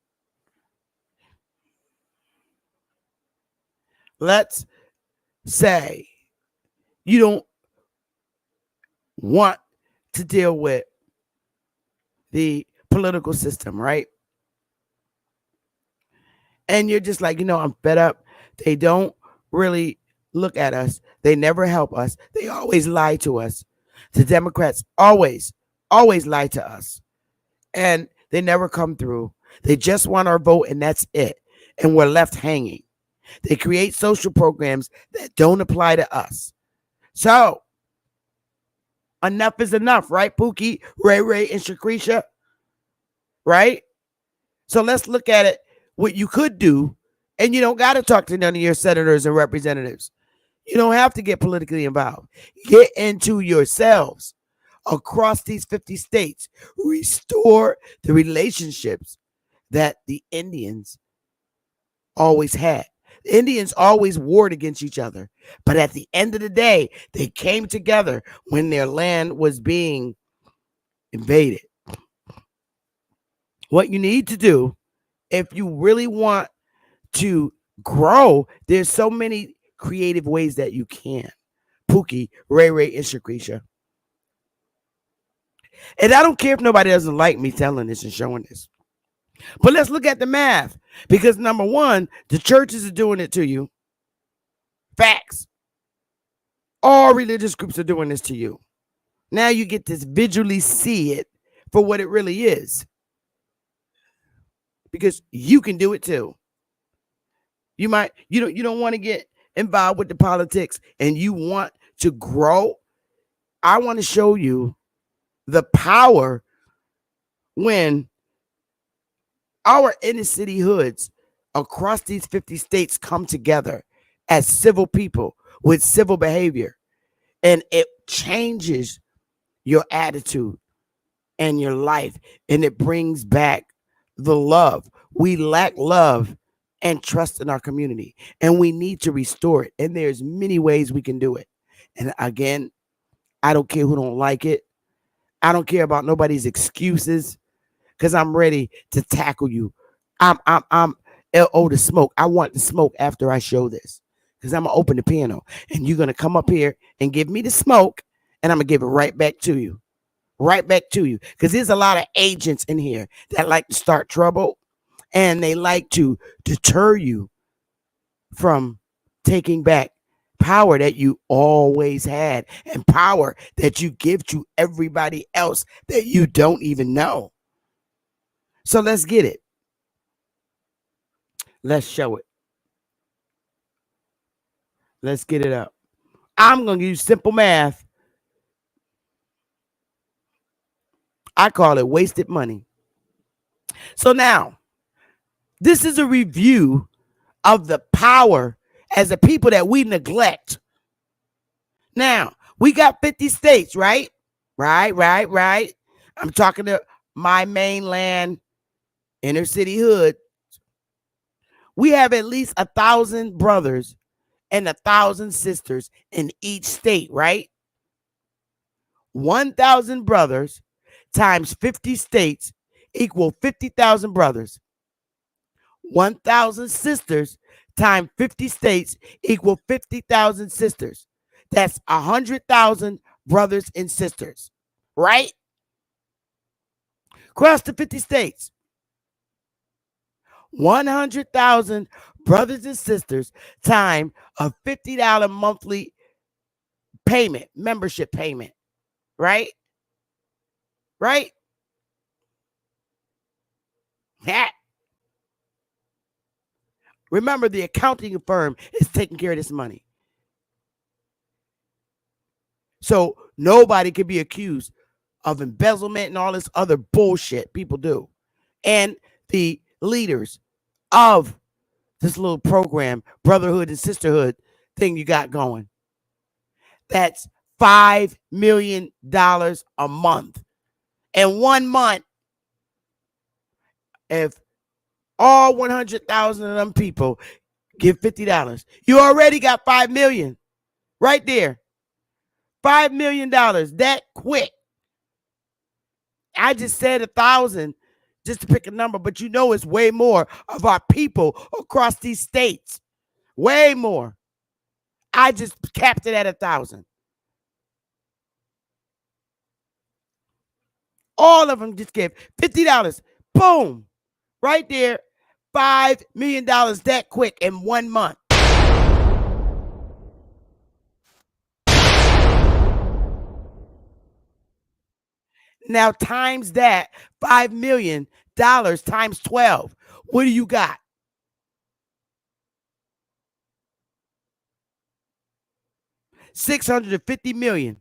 Let's say you don't want to deal with the political system, right? And you're just like, I'm fed up. They don't really look at us. They never help us. They always lie to us. The Democrats always lie to us. And they never come through. They just want our vote and that's it. And we're left hanging. They create social programs that don't apply to us. So, enough is enough, right, Pookie, Ray Ray, and Shakrisha? Right? So let's look at it, what you could do, and you don't got to talk to none of your senators and representatives. You don't have to get politically involved. Get into yourselves across these 50 states. Restore the relationships that the Indians always had. The Indians always warred against each other. But at the end of the day, they came together when their land was being invaded. What you need to do, if you really want to grow, there's so many creative ways that you can. Pookie, Ray Ray, and Shakrisha. And I don't care if nobody doesn't like me telling this and showing this. But let's look at the math. Because number one, the churches are doing it to you. Facts. All religious groups are doing this to you. Now you get to visually see it for what it really is. Because you can do it too. You don't want to get involved with the politics and you want to grow. I want to show you the power when our inner city hoods across these 50 states come together as civil people with civil behavior, and it changes your attitude and your life, and it brings back the love. We lack love and trust in our community, and we need to restore it, and there's many ways we can do it. And again, I don't care who don't like it. I don't care about nobody's excuses, because I'm ready to tackle you. I'm LO to smoke. I want to smoke after I show this, because I'm gonna open the piano and you're gonna come up here and give me the smoke, and I'm gonna give it right back to you. Right back to you. Because there's a lot of agents in here that like to start trouble, and they like to deter you from taking back Power that you always had, and power that you give to everybody else that you don't even know. So let's get it. Let's show it. Let's get it up. I'm going to use simple math. I call it wasted money. So now, this is a review of the power as a people that we neglect. Now, we got 50 states, right? Right. I'm talking to my mainland inner city hood. We have at least 1,000 brothers and 1,000 sisters in each state, right? 1,000 brothers times 50 states equal 50,000 brothers. 1,000 sisters times 50 states equal 50,000 sisters. That's 100,000 brothers and sisters, right? Across the 50 states. 100,000 brothers and sisters time a $50 monthly payment, membership payment, right? Right? That. Remember, the accounting firm is taking care of this money. So nobody can be accused of embezzlement and all this other bullshit people do. And the leaders of this little program, brotherhood and sisterhood thing you got going, that's $5 million a month. And 1 month, if all 100,000 of them people give $50, you already got 5 million right there. $5 million that quick. I just said 1,000 just to pick a number, but you know it's way more of our people across these states. Way more. I just capped it at 1,000. All of them just gave $50. Boom. Right there. $5 million that quick in 1 month. Now times that, $5 million times 12. What do you got? $650 million.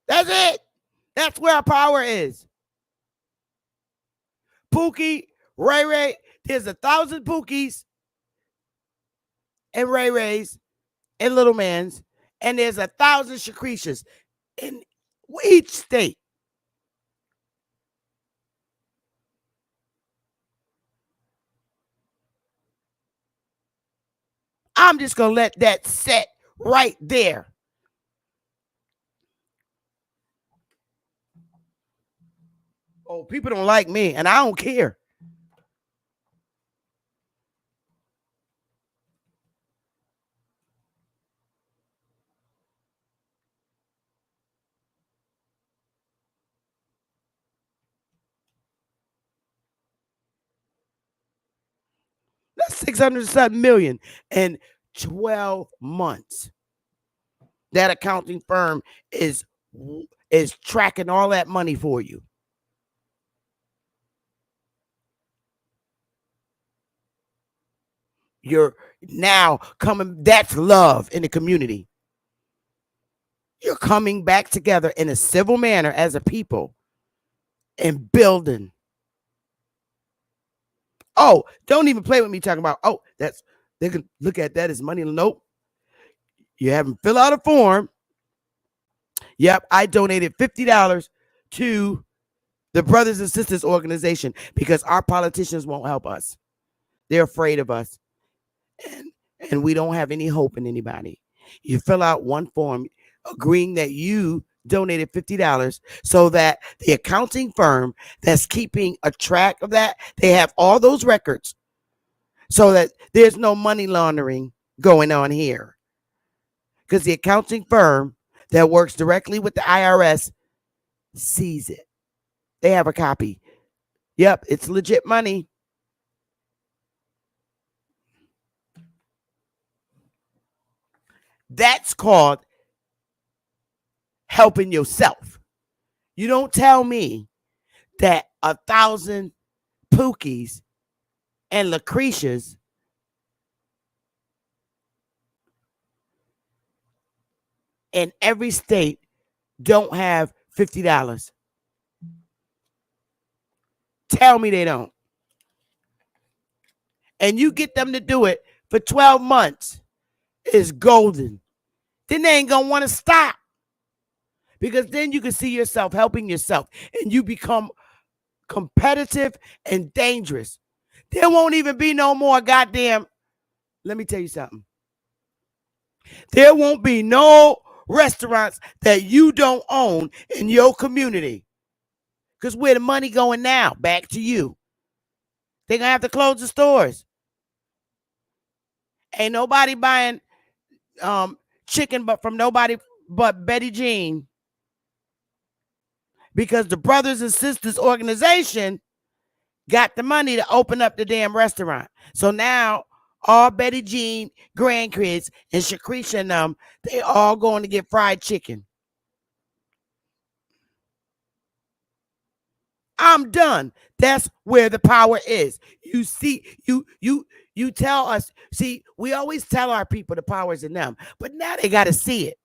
That's it. That's where our power is. Pookie, Ray Ray, there's 1,000 Pookies and Ray Rays and Little Mans, and there's 1,000 Shakrisha's in each state. I'm just going to let that set right there. Oh, people don't like me, and I don't care. That's 600 million in 12 months. That accounting firm is tracking all that money for you. You're now coming, that's love in the community. You're coming back together in a civil manner as a people and building. Oh, don't even play with me talking about, oh, that's, they can look at that as money. Nope. You have them fill out a form. Yep, I donated $50 to the Brothers and Sisters organization because our politicians won't help us. They're afraid of us. And we don't have any hope in anybody. You fill out one form agreeing that you donated $50 so that the accounting firm that's keeping a track of that, they have all those records so that there's no money laundering going on here. Because the accounting firm that works directly with the IRS sees it. They have a copy. Yep, it's legit money. That's called helping yourself. You don't tell me that 1,000 Pookies and Lucretias in every state don't have $50. Tell me they don't. And you get them to do it for 12 months. It's golden. Then they ain't going to want to stop. Because then you can see yourself helping yourself. And you become competitive and dangerous. There won't even be no more goddamn. Let me tell you something. There won't be no restaurants that you don't own in your community. Because where the money going now? Back to you. They're going to have to close the stores. Ain't nobody buying chicken but from nobody but Betty Jean. Because the Brothers and Sisters organization got the money to open up the damn restaurant. So now all Betty Jean grandkids and Shakrisha and them, they all going to get fried chicken. I'm done. That's where the power is. You see, you tell us, see, we always tell our people the power is in them, but now they got to see it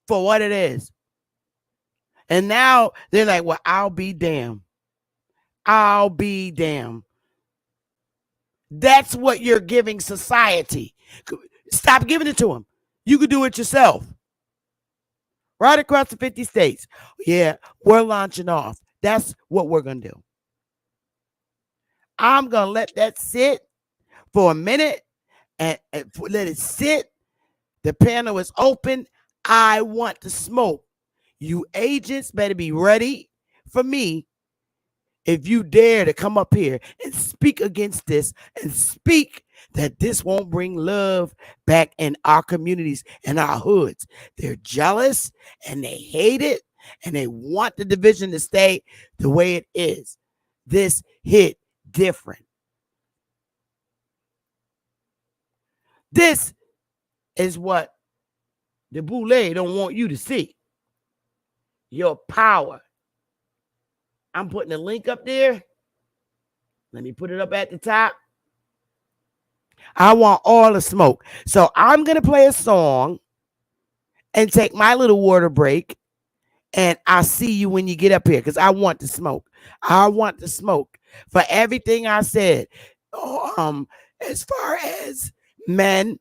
for what it is. And now they're like, well, I'll be damned. I'll be damned. That's what you're giving society. Stop giving it to them. You could do it yourself. Right across the 50 states. Yeah, we're launching off. That's what we're going to do. I'm going to let that sit for a minute and let it sit. The panel is open. I want to smoke. You agents better be ready for me if you dare to come up here and speak against this and speak that this won't bring love back in our communities and our hoods. They're jealous and they hate it and they want the division to stay the way it is. This hit different. This is what the Boule don't want you to see. Your power. I'm putting a link up there. Let me put it up at the top. I want all the smoke. So I'm going to play a song and take my little water break. And I'll see you when you get up here because I want to smoke. I want to smoke for everything I said. As far as men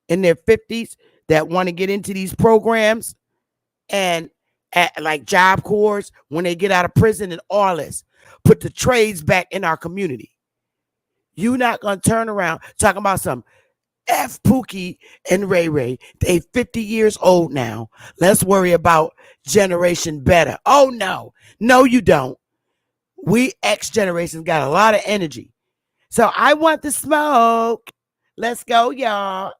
in their 50s that want to get into these programs and at like Job Corps when they get out of prison and all this, put the trades back in our community. You're not going to turn around talking about some F Pookie and Ray Ray. They 50 years old now. Let's worry about generation better. Oh, no. No, you don't. We X generations got a lot of energy. So I want the smoke. Let's go, y'all.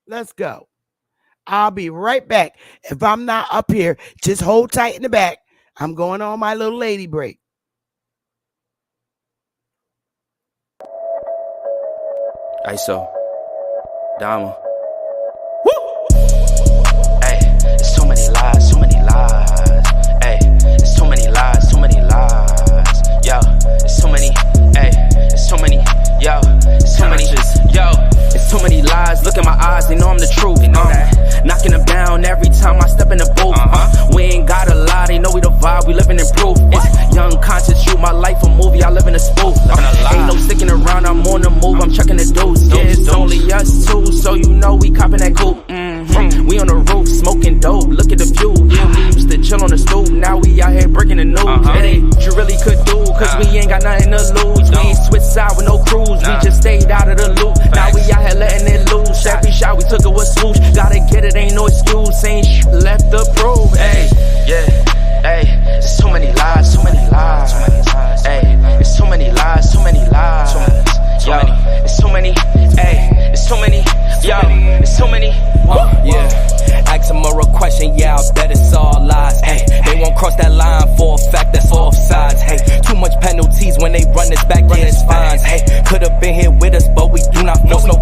Let's go. I'll be right back. If I'm not up here, just hold tight in the back. I'm going on my little lady break. ISO. Dama. Hey, it's too many lies, too many lies. Hey, it's too many lies, too many lies. Yo, it's too many. Hey, it's too many. Yo, it's too many. Yo, it's too many lies. Look in my eyes, they know I'm the truth. They know that. Knocking them down every time I step in the booth. We ain't got a lie, they know we the vibe, we living in proof. It's young conscious, shoot my life a movie, I live in a spoof. Ain't no sticking around, I'm on the move, I'm checking the dudes. Yeah, it's only us two, so you know we copping that coupe. We on the roof, smoking dope, look at the view. Yeah, we used to chill on the stoop, now we out here breaking the news. It ain't what you really could do, cause we ain't got nothing to lose. We ain't switch side with no cruise, we just stayed out of the loop. Now we out here letting it loose, every shot we took it was swoosh. Gotta get it, ain't no excuse, ain't left to prove. Hey, yeah, hey, it's too many lies, too many lies. Hey, it's too many lies, too many lies. Yo, it's too many, hey, it's too many. Yo, it's too many. Yeah, ask them a real question, yeah, I bet it's all lies. Hey, they won't cross that line for a fact, that's offsides. Hey, too much penalties when they run this back, yeah, it's fines. Hey, could've been here with us, but we do not force no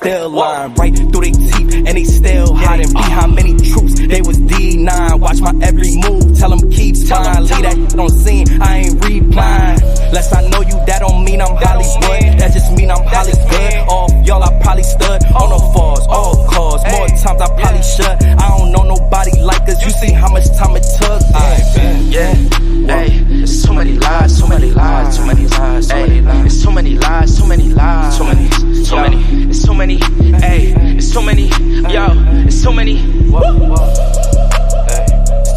still lying right through their teeth, and they still hiding behind many troops. They was D9, watch my every move, tell them keep trying. Leave that shit on scene, I ain't replying. Less I know you, that don't mean I'm Hollywood. That just mean I'm Hollywood. All y'all, I probably stood on the falls, all cause. More times I probably should. I don't know nobody like us. You see how much time it took. Yeah, hey, it's too many lies, too many lies, too many lies, hey, it's too many lies, too many lies, too many, it's too many, hey, it's too many, yo, it's too many, It's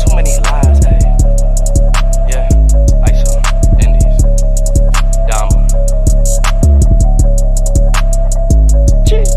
too many lies, hey. Yeah, ISO, Indies, Dama. Cheers.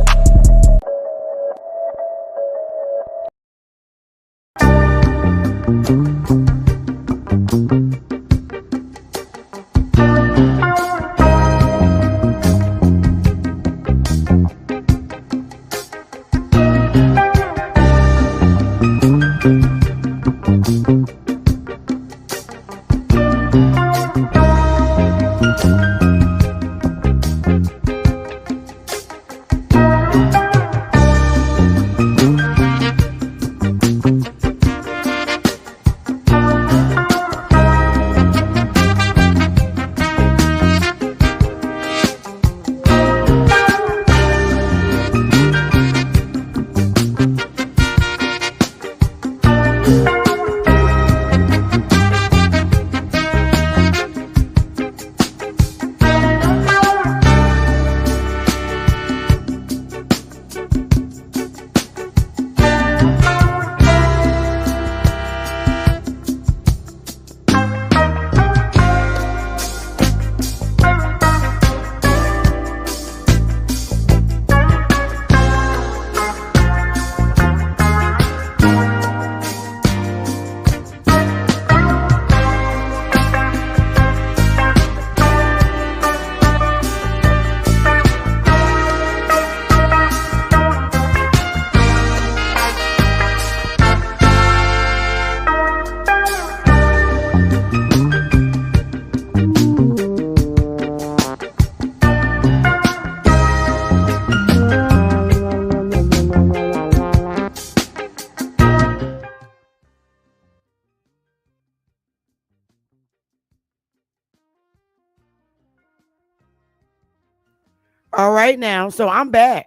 All right now, so I'm back.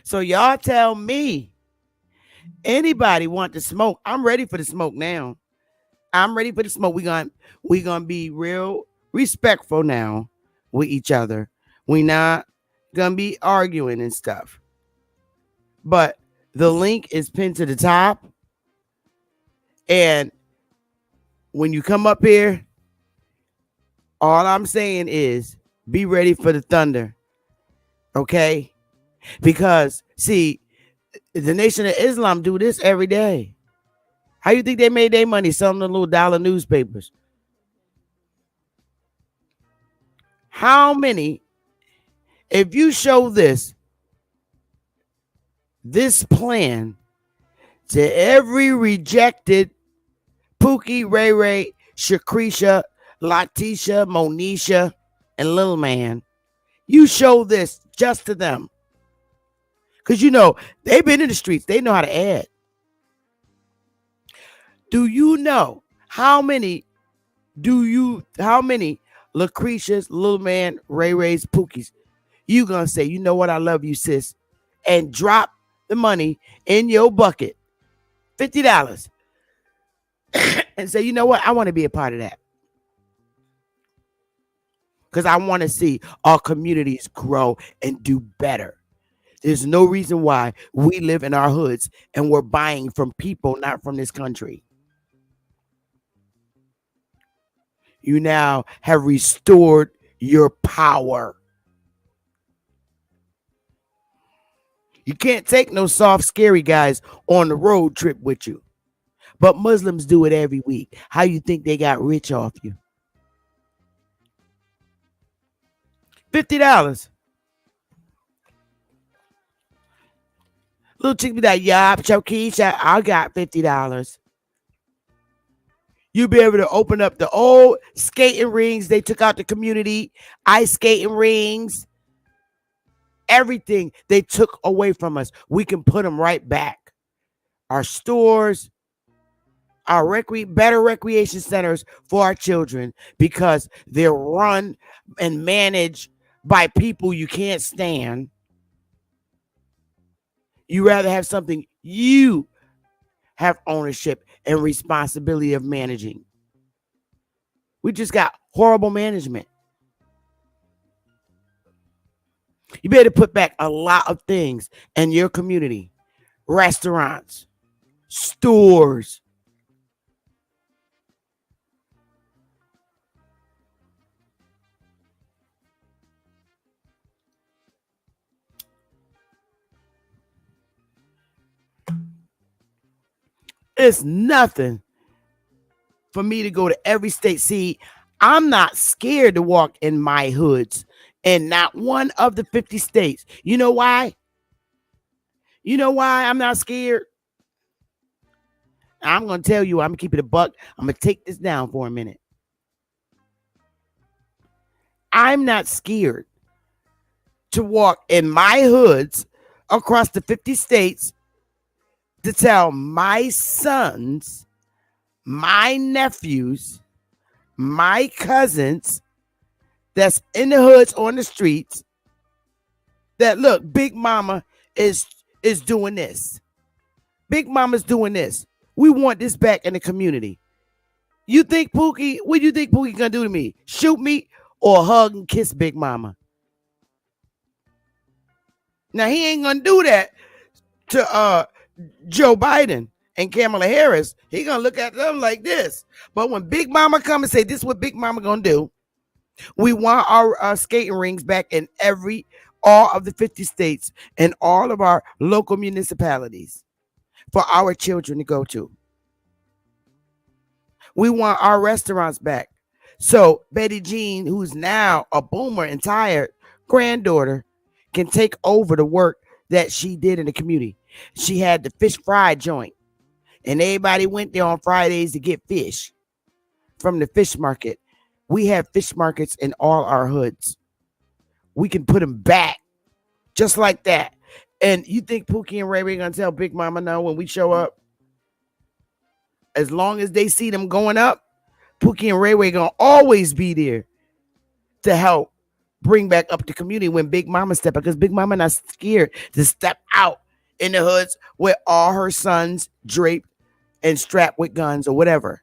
So y'all tell me, anybody want to smoke? I'm ready for the smoke now. I'm ready for the smoke. We gonna be real respectful now with each other. We not gonna be arguing and stuff. But the link is pinned to the top. And when you come up here, all I'm saying is be ready for the thunder. Okay? Because see, the Nation of Islam do this every day. How you think they made their money selling the little dollar newspapers? How many, if you show this plan to every rejected Pookie, Ray Ray, Shakrisha, Latisha, Monisha, and Lil Man, you show this just to them. Because you know, they've been in the streets. They know how to add. Do you know how many Lucretia's, Lil Man, Ray Ray's, Pookies, you gonna say, you know what, I love you, sis, and drop the money in your bucket, $50, and say, you know what, I want to be a part of that. Because I want to see our communities grow and do better. There's no reason why we live in our hoods and we're buying from people not from this country. You now have restored your power. You can't take no soft, scary guys on the road trip with you. But Muslims do it every week. How you think they got rich off you? $50. Little chick be like, yup, Chokisha, I got $50. You'll be able to open up the old skating rings they took out the community, ice skating rings, Everything they took away from us, we can put them right back. Our stores, our better recreation centers for our children, because they're run and managed by people you can't stand. You rather have something you have ownership and responsibility of managing. We just got horrible management. You better put back a lot of things in your community. Restaurants, stores. It's nothing for me to go to every state. See, I'm not scared to walk in my hoods in not one of the 50 states. You know why? You know why I'm not scared? I'm going to tell you, I'm going to keep it a buck. I'm going to take this down for a minute. I'm not scared to walk in my hoods across the 50 states to tell my sons, my nephews, my cousins that's in the hoods on the streets that, look, Big Mama is doing this. Big Mama's doing this. We want this back in the community. You think Pookie, what do you think Pookie gonna do to me? Shoot me or hug and kiss Big Mama? Now he ain't gonna do that to Joe Biden and Kamala Harris. He gonna look at them like this. But when Big Mama come and say this is what Big Mama gonna do, we want our skating rinks back in all of the 50 states and all of our local municipalities for our children to go to. We want our restaurants back. So Betty Jean, who's now a boomer and tired granddaughter, can take over the work that she did in the community. She had the fish fry joint, and everybody went there on Fridays to get fish from the fish market. We have fish markets in all our hoods. We can put them back just like that. And you think Pookie and Ray Ray gonna tell Big Mama no when we show up? As long as they see them going up, Pookie and Ray Ray gonna always be there to help bring back up the community when Big Mama step up, because Big Mama not scared to step out in the hoods with all her sons draped and strapped with guns or whatever.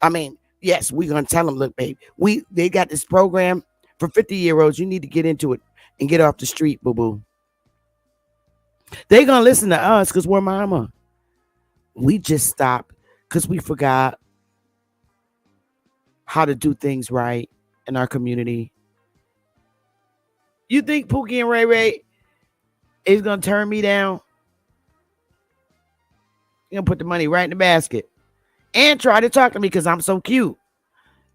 I mean, yes, we're gonna tell them, look, babe, they got this program for 50-year-olds. You need to get into it and get off the street, boo-boo. They gonna listen to us because we're mama. We just stopped because we forgot how to do things right in our community. You think Pookie and Ray Ray is gonna turn me down? You're gonna put the money right in the basket and try to talk to me because I'm so cute.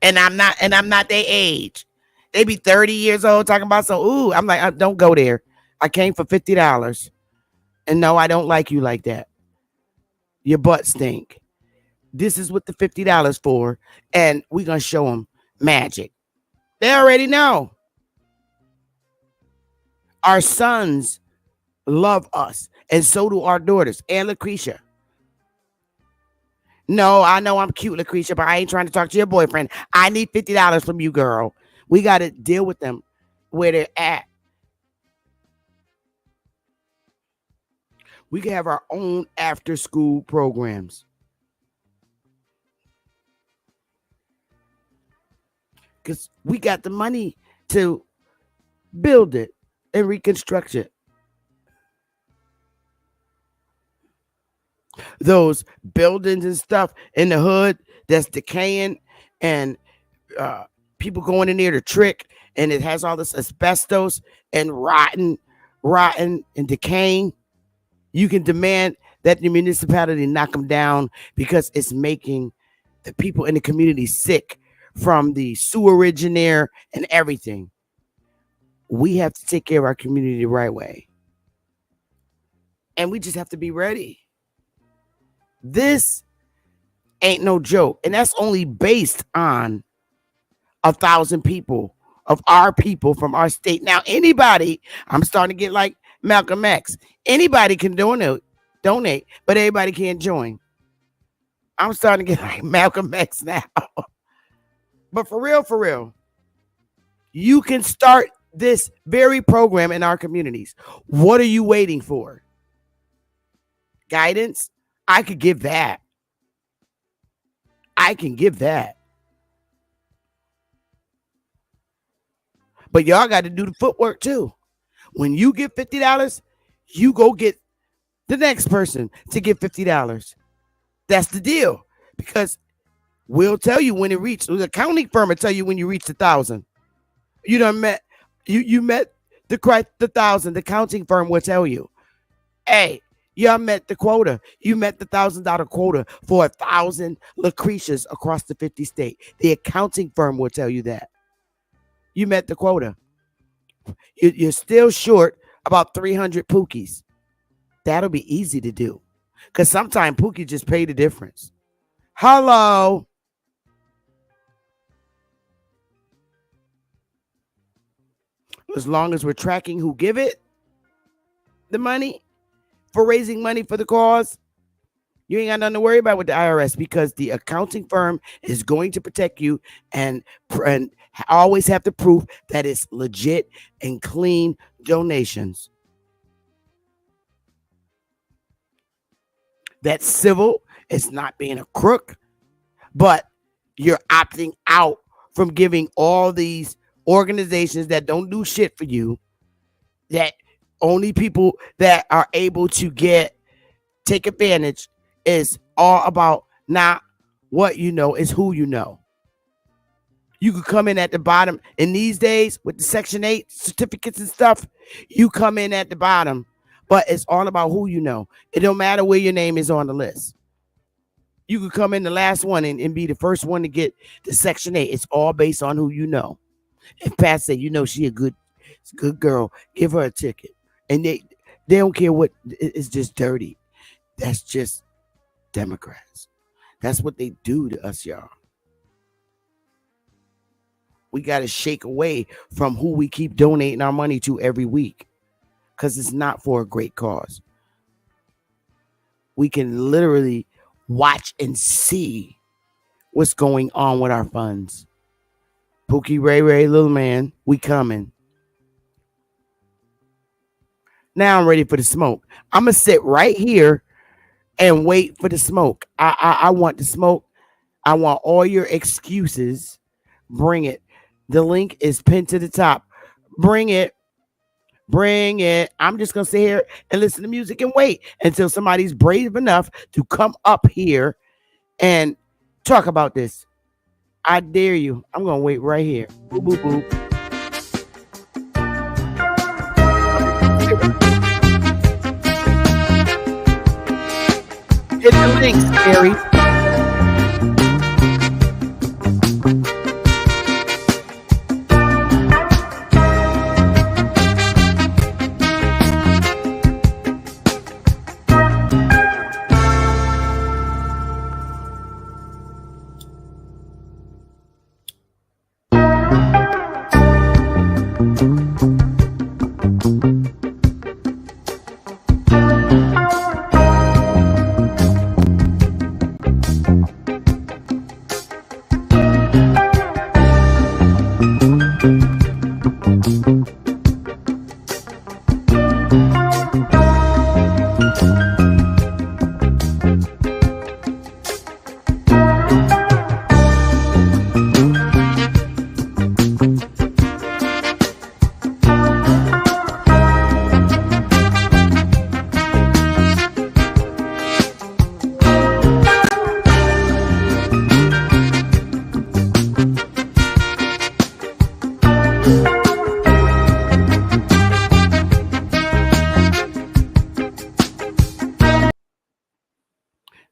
And I'm not their age. They be 30 years old talking about I'm like, don't go there. I came for $50. And no, I don't like you like that. Your butt stink. This is what the $50 for. And we're going to show them magic. They already know. Our sons love us. And so do our daughters and Lucretia. No, I know I'm cute, Lucretia, but I ain't trying to talk to your boyfriend. I need $50 from you, girl. We got to deal with them where they're at. We can have our own after-school programs. Because we got the money to build it and reconstruct it. Those buildings and stuff in the hood that's decaying and people going in there to trick, and it has all this asbestos and rotten and decaying. You can demand that the municipality knock them down because it's making the people in the community sick from the sewerage in there and everything. We have to take care of our community the right way. And we just have to be ready. This ain't no joke. And that's only based on 1,000 people of our people from our state. Now, anybody, I'm starting to get like Malcolm X. Anybody can donate, but everybody can't join. I'm starting to get like Malcolm X now. But for real, you can start this very program in our communities. What are you waiting for? Guidance? I could give that. I can give that. But y'all got to do the footwork too. When you get $50, you go get the next person to get $50. That's the deal. Because we'll tell you when it reached. The accounting firm will tell you when you reach 1,000. You done met you met the 1,000. The accounting firm will tell you, hey, y'all met the quota. You met the $1,000 quota for 1,000 Lucretias across the 50 state. The accounting firm will tell you that. You met the quota. You're still short about 300 Pookies. That'll be easy to do. Because sometimes Pookie just pay the difference. Hello. As long as we're tracking who give it the money for raising money for the cause, you ain't got nothing to worry about with the IRS, because the accounting firm is going to protect you and always have the proof that it's legit and clean donations. That's civil. It's not being a crook, but you're opting out from giving all these organizations that don't do shit for you, that only people that are able to take advantage. Is all about not what you know, is who you know. You could come in at the bottom in these days with the Section 8 certificates and stuff. You come in at the bottom, but it's all about who you know. It don't matter where your name is on the list. You could come in the last one and be the first one to get the Section 8. It's all based on who you know. If Pat said, she a good girl, give her a ticket. And they don't care what, it's just dirty. That's just Democrats. That's what they do to us, y'all. We got to shake away from who we keep donating our money to every week, because it's not for a great cause. We can literally watch and see what's going on with our funds. Pookie, Ray, little man, we coming. Now I'm ready for the smoke. I'm going to sit right here and wait for the smoke. I want the smoke. I want all your excuses. Bring it. The link is pinned to the top. Bring it. I'm just going to sit here and listen to music and wait until somebody's brave enough to come up here and talk about this. I dare you. I'm going to wait right here. Boop, boop, boop. Hit the links, Gary.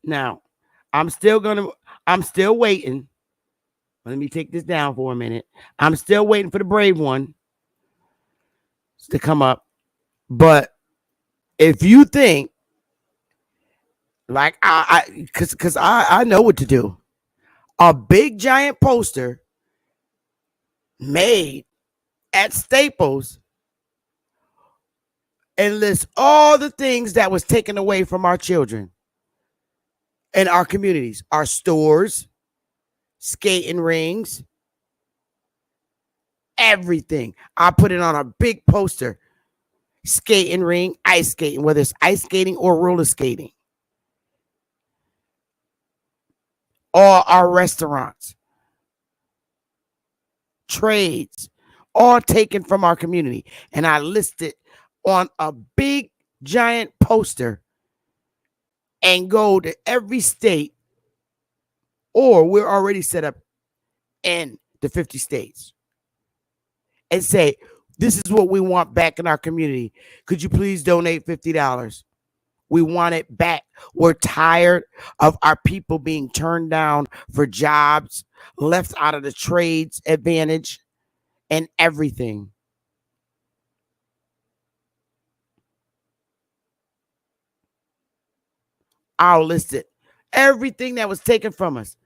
Now, I'm still waiting. Let me take this down for a minute. I'm still waiting for the brave one to come up. But if you think, like because I know what to do. A big giant poster made at Staples and list all the things that was taken away from our children in our communities, our stores, skating rings, everything. I put it on a big poster. Skating ring, ice skating, whether it's ice skating or roller skating. All our restaurants, trades, all taken from our community. And I listed on a big giant poster and go to every state, or we're already set up in the 50 states, and say, this is what we want back in our community. Could you please donate $50? We want it back. We're tired of our people being turned down for jobs, left out of the trades advantage, and everything. I'll list it. Everything that was taken from us.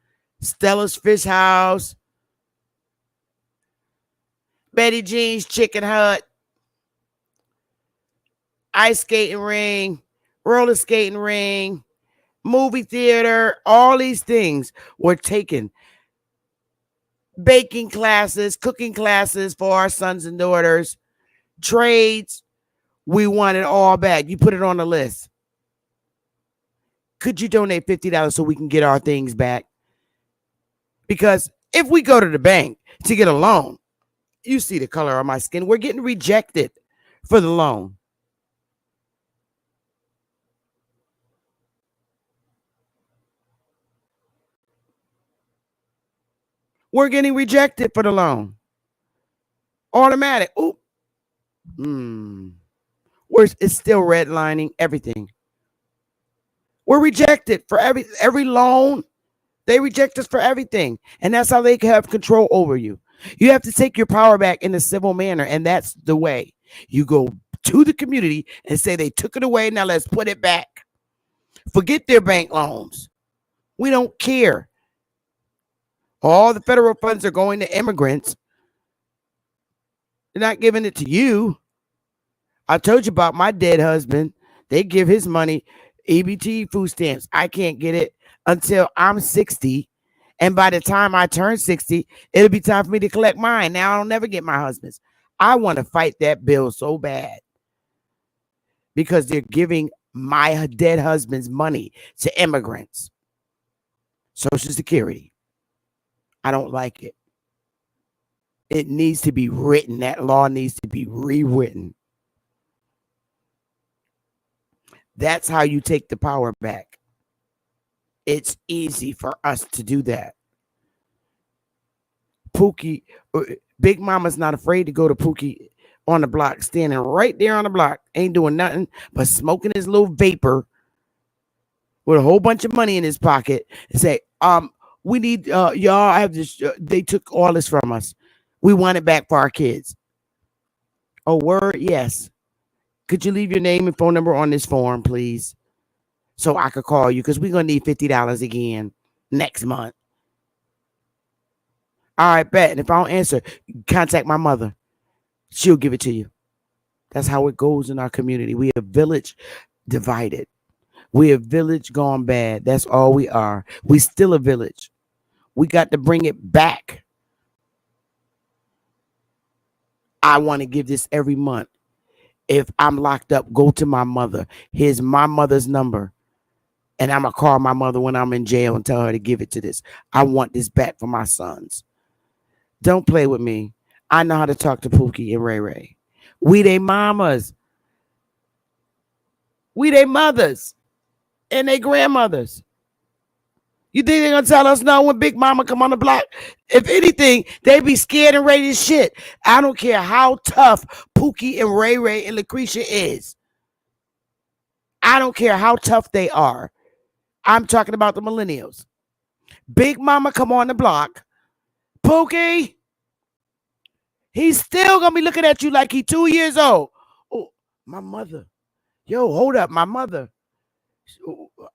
Stella's Fish House, Betty Jean's Chicken Hut, ice skating ring, roller skating ring, movie theater, all these things were taken. Baking classes, cooking classes for our sons and daughters, trades, we want it all back. You put it on the list. Could you donate $50 so we can get our things back? Because if we go to the bank to get a loan, you see the color of my skin, we're getting rejected for the loan. We're getting rejected for the loan. Automatic. Oop. It's still redlining everything. We're rejected for every loan. They reject us for everything. And that's how they can have control over you. You have to take your power back in a civil manner. And that's the way. You go to the community and say they took it away. Now let's put it back. Forget their bank loans. We don't care. All the federal funds are going to immigrants. They're not giving it to you. I told you about my dead husband. They give his money, EBT food stamps. I can't get it until I'm 60. And by the time I turn 60, it'll be time for me to collect mine. Now I'll never get my husband's. I want to fight that bill so bad because they're giving my dead husband's money to immigrants. Social Security. I don't like it. It needs to be written. That law needs to be rewritten. That's how you take the power back. It's easy for us to do that. Pookie, Big Mama's not afraid to go to Pookie on the block, standing right there on the block, ain't doing nothing but smoking his little vapor with a whole bunch of money in his pocket and say, we need y'all have this. They took all this from us. We want it back for our kids. Oh, word, yes. Could you leave your name and phone number on this form, please? So I could call you because we're going to need $50 again next month. All right, bet. And if I don't answer, contact my mother. She'll give it to you. That's how it goes in our community. We are a village divided. We are a village gone bad. That's all we are. We still a village. We got to bring it back. I want to give this every month. If I'm locked up, go to my mother. Here's my mother's number. And I'm going to call my mother when I'm in jail and tell her to give it to this. I want this back for my sons. Don't play with me. I know how to talk to Pookie and Ray Ray. We they mamas. We they mothers. And they grandmothers. You think they're going to tell us no when Big Mama come on the block? If anything, they be scared and ready to shit. I don't care how tough Pookie and Ray Ray and Lucretia is. I don't care how tough they are. I'm talking about the millennials. Big Mama come on the block. Pookie, he's still going to be looking at you like he's 2 years old. Oh, my mother. Yo, hold up, my mother.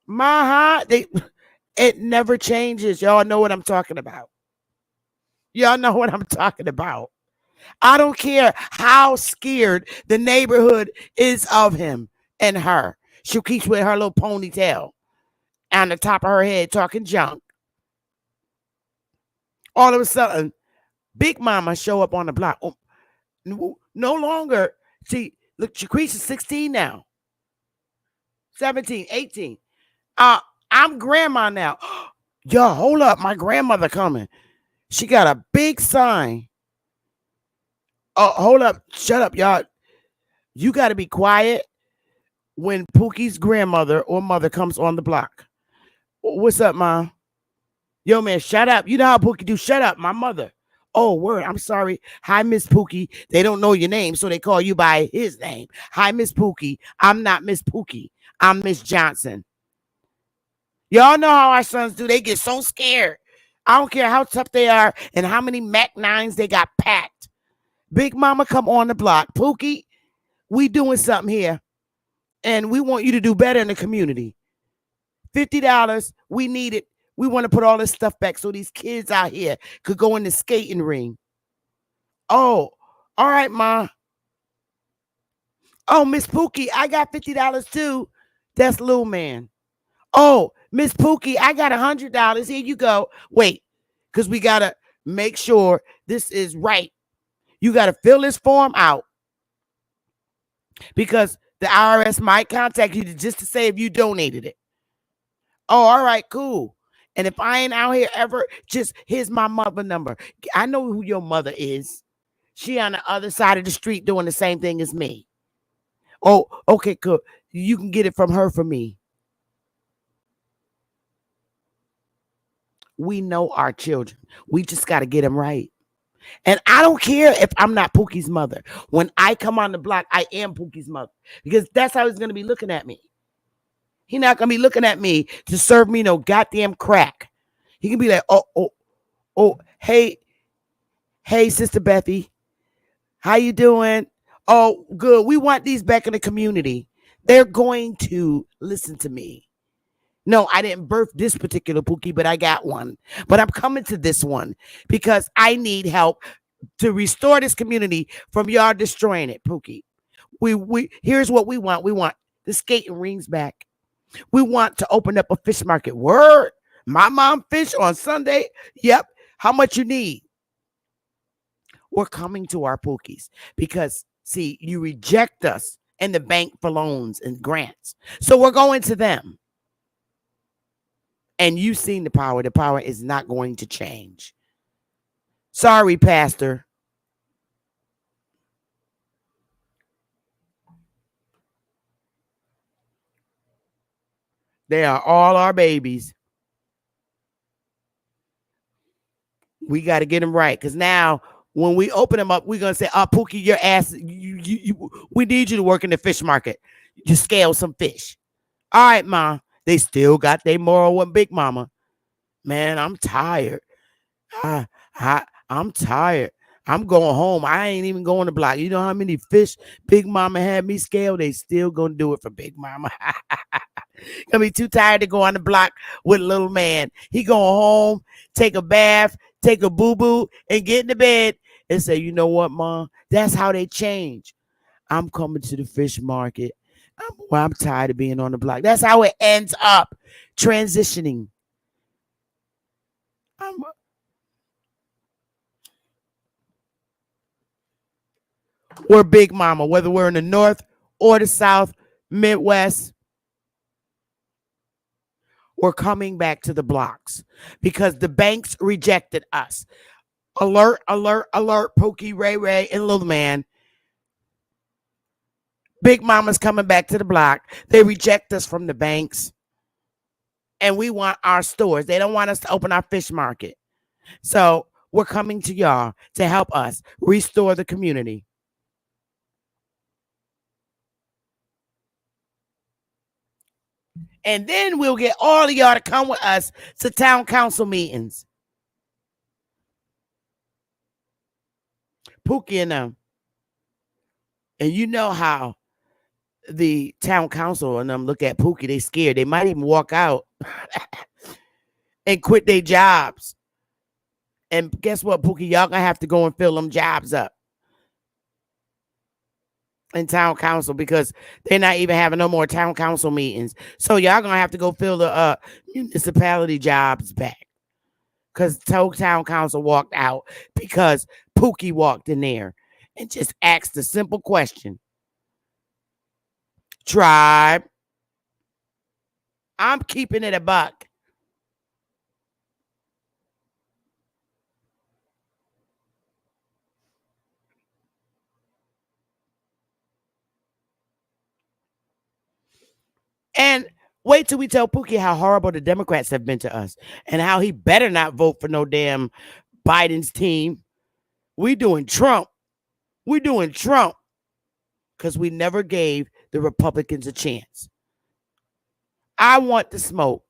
My heart, it never changes. Y'all know what I'm talking about. Y'all know what I'm talking about. I don't care how scared the neighborhood is of him and her. She keeps with her little ponytail on the top of her head talking junk. All of a sudden, Big Mama show up on the block. Oh, no longer. See, look, Jaquise is 16 now. 17, 18. I'm grandma now. Yo, hold up. My grandmother coming. She got a big sign. Oh, hold up. Shut up, y'all. You got to be quiet when Pookie's grandmother or mother comes on the block. What's up, Mom? Yo, man, shut up. You know how Pookie do. Shut up, my mother. Oh, word. I'm sorry. Hi, Miss Pookie. They don't know your name, so they call you by his name. Hi, Miss Pookie. I'm not Miss Pookie. I'm Miss Johnson. Y'all know how our sons do. They get so scared. I don't care how tough they are and how many Mac 9s they got packed. Big Mama come on the block. Pookie, we doing something here. And we want you to do better in the community. $50, we need it. We want to put all this stuff back so these kids out here could go in the skating ring. Oh, all right, Ma. Oh, Miss Pookie, I got $50 too. That's Lil Man. Oh, Miss Pookie, I got $100. Here you go. Wait, because we got to make sure this is right. You got to fill this form out because the IRS might contact you just to say if you donated it. Oh, all right, cool. And if I ain't out here ever, just here's my mother number. I know who your mother is. She on the other side of the street doing the same thing as me. Oh, okay, cool. You can get it from her for me. We know our children. We just got to get them right. And I don't care if I'm not Pookie's mother. When I come on the block, I am Pookie's mother because that's how he's going to be looking at me. He's not going to be looking at me to serve me no goddamn crack. He can be like, oh, hey, Sister Bethy, how you doing? Oh, good. We want these back in the community. They're going to listen to me. No, I didn't birth this particular Pookie, but I got one. But I'm coming to this one because I need help to restore this community from y'all destroying it, Pookie. We here's what we want. We want the skating rings back. We want to open up a fish market. Word. My mom fish on Sunday. Yep. How much you need? We're coming to our Pookies because, see, you reject us and the bank for loans and grants. So we're going to them. And you've seen the power. The power is not going to change. Sorry, Pastor. They are all our babies. We got to get them right. Because now, when we open them up, we're going to say, Pookie, your ass, we need you to work in the fish market. You scale some fish. All right, Ma. They still got their moral with Big Mama. Man, I'm tired. I'm tired. I'm going home. I ain't even going to block. You know how many fish Big Mama had me scale? They still going to do it for Big Mama. Gonna be too tired to go on the block with little man. He going home, take a bath, take a boo-boo, and get in the bed and say, you know what, Mom? That's how they change. I'm coming to the fish market. I'm tired of being on the block. That's how it ends up transitioning. We're Big Mama, whether we're in the North or the South, Midwest. We're coming back to the blocks because the banks rejected us. Alert, alert, alert, Pookie, Ray Ray, and Little Man. Big Mama's coming back to the block. They reject us from the banks. And we want our stores. They don't want us to open our fish market. So we're coming to y'all to help us restore the community. And then we'll get all of y'all to come with us to town council meetings. Pookie and them. And you know how the town council and them look at Pookie, they scared. They might even walk out and quit their jobs. And guess what, Pookie? Y'all gonna have to go and fill them jobs up. in town council because they're not even having no more town council meetings. So y'all gonna have to go fill the municipality jobs back because town council walked out because Pookie walked in there and just asked a simple question. Tribe, I'm keeping it a buck. And wait till we tell Pookie how horrible the Democrats have been to us and how he better not vote for no damn Biden's team. We doing Trump. We doing Trump because we never gave the Republicans a chance. I want the smoke.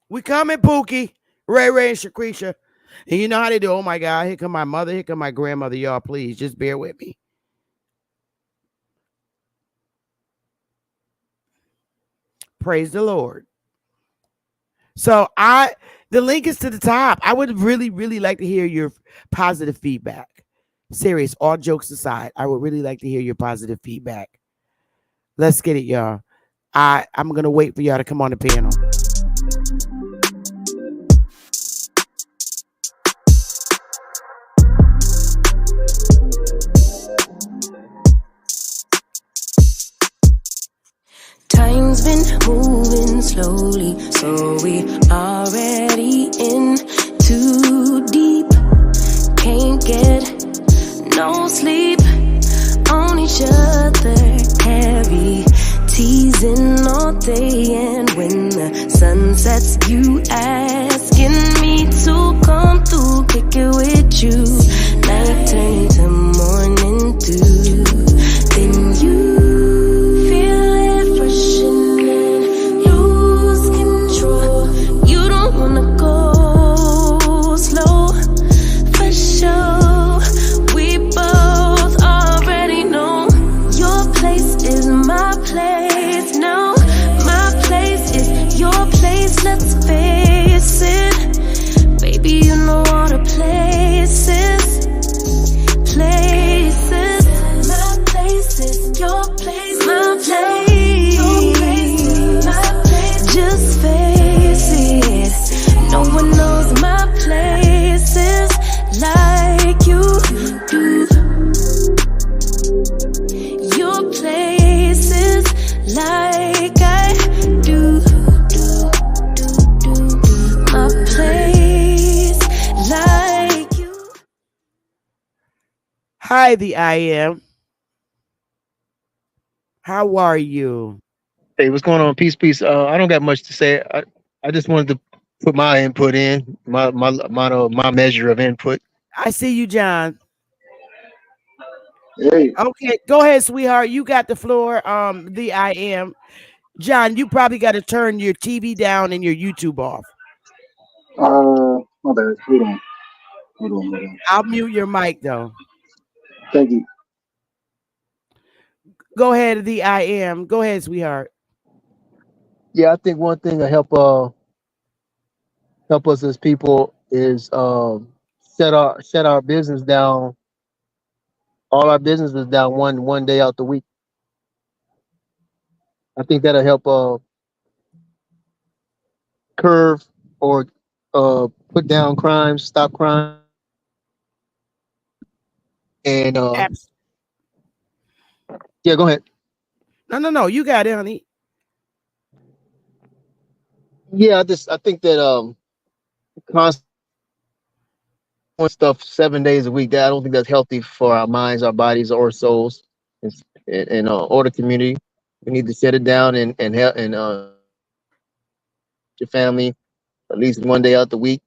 We coming, Pookie, Ray Ray and Shakrisha. And you know how they do. Oh my God, here come my mother, here come my grandmother. Y'all, please just bear with me. Praise the Lord. So the link is to the top. I would really, really like to hear your positive feedback. Serious, all jokes aside, I would really like to hear your positive feedback. Let's get it, y'all. I'm gonna wait for y'all to come on the panel. Time's been moving slowly, so we already in too deep. Can't get no sleep on each other, heavy teasing all day. And when the sun sets, you asking me to come through, kick it with you. Night turn to morning dew, then you let's face it, baby, you know all the places. My place is your place, my place, just face it, no one knows my places like you do. Your places like I do. Hi, the I am. How are you? Hey, what's going on? Peace, peace. I don't got much to say. I just wanted to put my input in, my measure of input. I see you, John. Hey, Okay, go ahead, sweetheart. You got the floor. The I am. John, you probably got to turn your TV down and your YouTube off. my bad. Hold on. I'll mute your mic though. Thank you. Go ahead, the I am. Go ahead, sweetheart. Yeah, I think one thing to help us as people is set our business down, all our businesses down one day out the week. I think that'll help curve or put down crime, stop crime, and Abs- yeah, go ahead. no. You got it, honey. Yeah, I think that constant stuff 7 days a week. That I don't think that's healthy for our minds, our bodies, or souls. Or the community, we need to set it down and help and your family at least one day out the week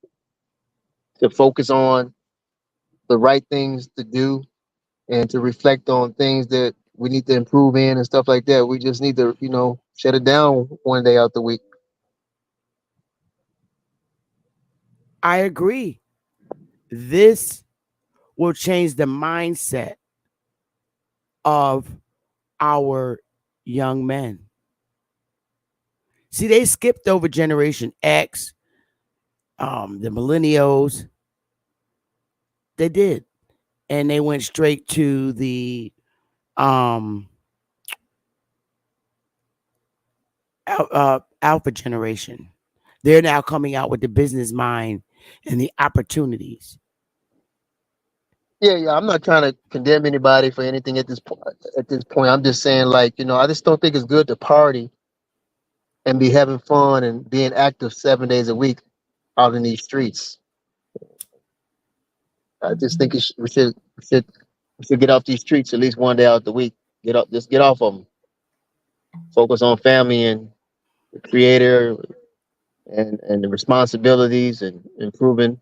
to focus on the right things to do and to reflect on things that we need to improve in and stuff like that. We just need to, shut it down one day out the week. I agree. This will change the mindset of our young men. See, they skipped over Generation X, the millennials. They did. and they went straight to the um alpha generation. They're now coming out with the business mind and the opportunities. Yeah, yeah. I'm not trying to condemn anybody for anything at this point. At this point, I'm just saying, like, I just don't think it's good to party and be having fun and being active 7 days a week out in these streets. I just think we should get off these streets at least one day out the week. Get up, just get off of them. Focus on family and the creator and the responsibilities and improving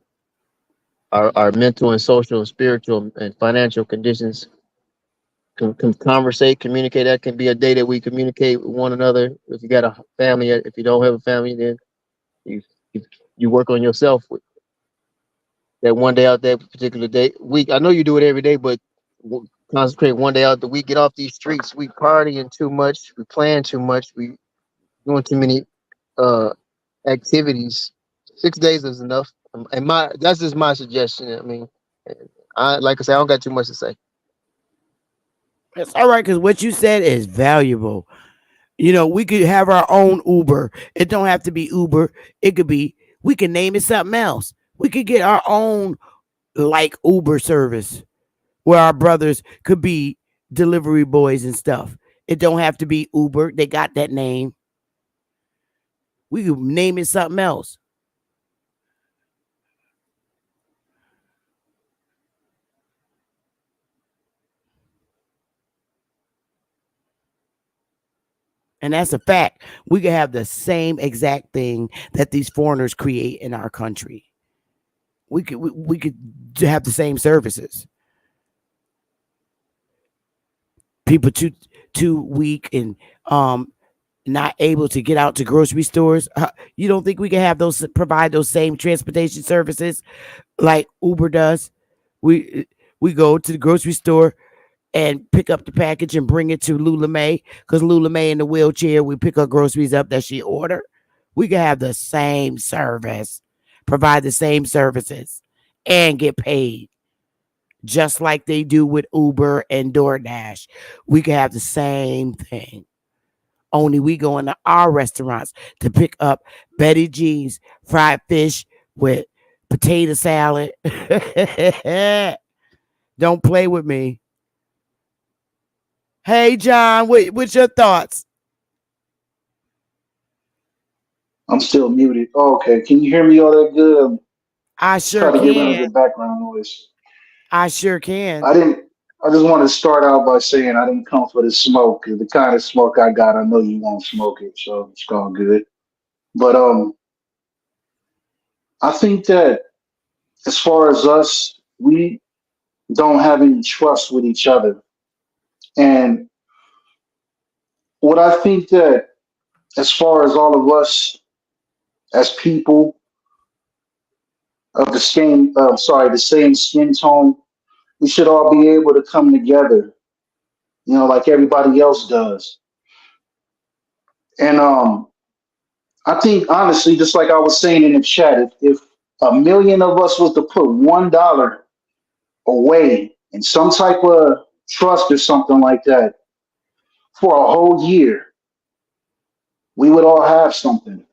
our mental and social and spiritual and financial conditions. Conversate, communicate. That can be a day that we communicate with one another. If you got a family, if you don't have a family, then you you, you work on yourself with that one day out that particular day week. I know you do it every day, but concentrate one day out the week. Get off these streets. We partying too much. We playing too much. We doing too many uh activities. 6 days is enough. And my that's just my suggestion. I mean, I like I say, I don't got too much to say. It's all right because what you said is valuable. We could have our own Uber. It don't have to be Uber. It could be, we can name it something else. We could get our own like Uber service where our brothers could be delivery boys and stuff. It don't have to be Uber. They got that name. We could name it something else. And that's a fact. We could have the same exact thing that these foreigners create in our country. We could have the same services. People too weak and not able to get out to grocery stores. You don't think we can have those, provide those same transportation services like Uber does? We go to the grocery store and pick up the package and bring it to Lula May because Lula May in the wheelchair, we pick her groceries up that she ordered. We can have the same service, provide the same services, and get paid just like they do with Uber and DoorDash. We can have the same thing. Only we go into our restaurants to pick up Betty G's fried fish with potato salad. Don't play with me. Hey, John, what's your thoughts? I'm still muted. Oh, okay. Can you hear me all that good? I Try sure to get rid of can. the background noise. I sure can. I didn't. I just want to start out by saying I didn't come for the smoke. The kind of smoke I got, I know you won't smoke it, so it's all good. But I think that as far as us, we don't have any trust with each other. And what I think that as far as all of us as people of the same skin tone, we should all be able to come together, like everybody else does. And I think honestly, just like I was saying in the chat, if a million of us was to put $1 away in some type of trust or something like that for a whole year, we would all have something.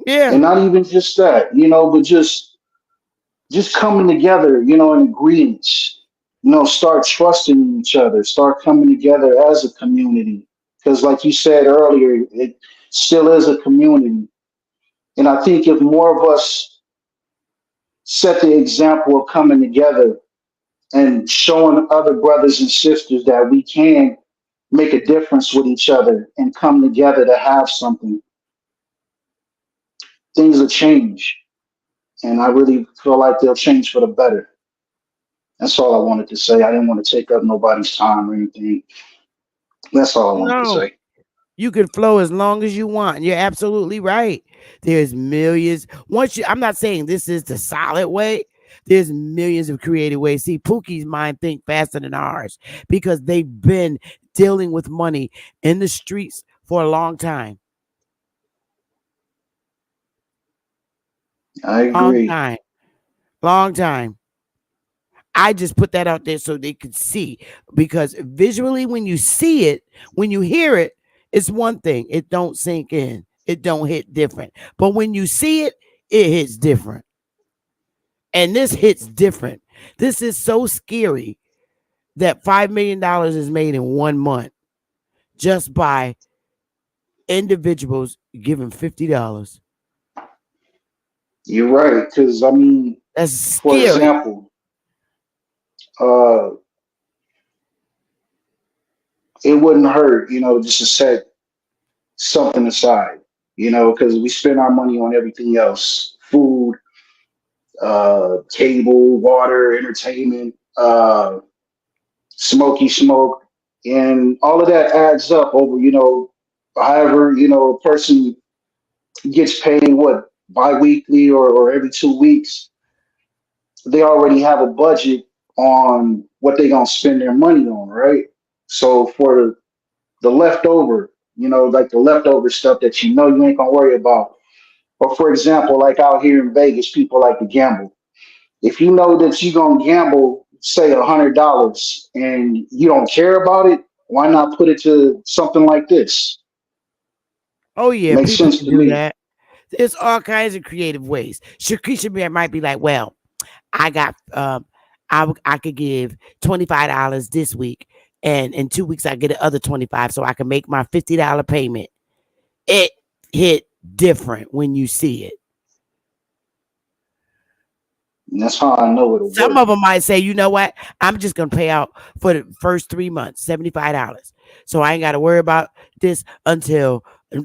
Yeah. And not even just that, but just coming together, in agreements, start trusting each other, start coming together as a community. Because like you said earlier, it still is a community. And I think if more of us set the example of coming together and showing other brothers and sisters that we can make a difference with each other and come together to have something, things will change. And I really feel like they'll change for the better. That's all I wanted to say. I didn't want to take up nobody's time or anything. That's all I wanted to No, say. you can flow as long as you want. You're absolutely right. There's millions. I'm not saying this is the solid way. There's millions of creative ways. See, Pookie's mind think faster than ours because they've been dealing with money in the streets for a long time. I Long agree. time. Long time. I just put that out there so they could see, because visually, when you see it, when you hear it, it's one thing. It don't sink in. It don't hit different. But when you see it, it hits different. And this hits different. This is so scary that $5 million is made in 1 month just by individuals giving $50. You're right, because I mean, That's for scary. example, uh, it wouldn't hurt, just to set something aside, because we spend our money on everything else: food, cable, water, entertainment, smoky smoke, and all of that adds up over, however, a person gets paid what biweekly or every 2 weeks. They already have a budget on what they're gonna spend their money on, right? So for the leftover, like the leftover stuff that you ain't gonna worry about. Or for example, like out here in Vegas, people like to gamble. If you know that you're gonna gamble, say $100, and you don't care about it, why not put it to something like this? Oh yeah, Makes people sense can to do me. that. There's all kinds of creative ways. Shakisha might be like, well, I got I could give $25 this week, and in 2 weeks I get the other 25, so I can make my $50 payment. It hit different when you see it. And that's how I know it'll Some work. of them might say, you know what? I'm just gonna pay out for the first 3 months, $75. So I ain't gotta worry about this until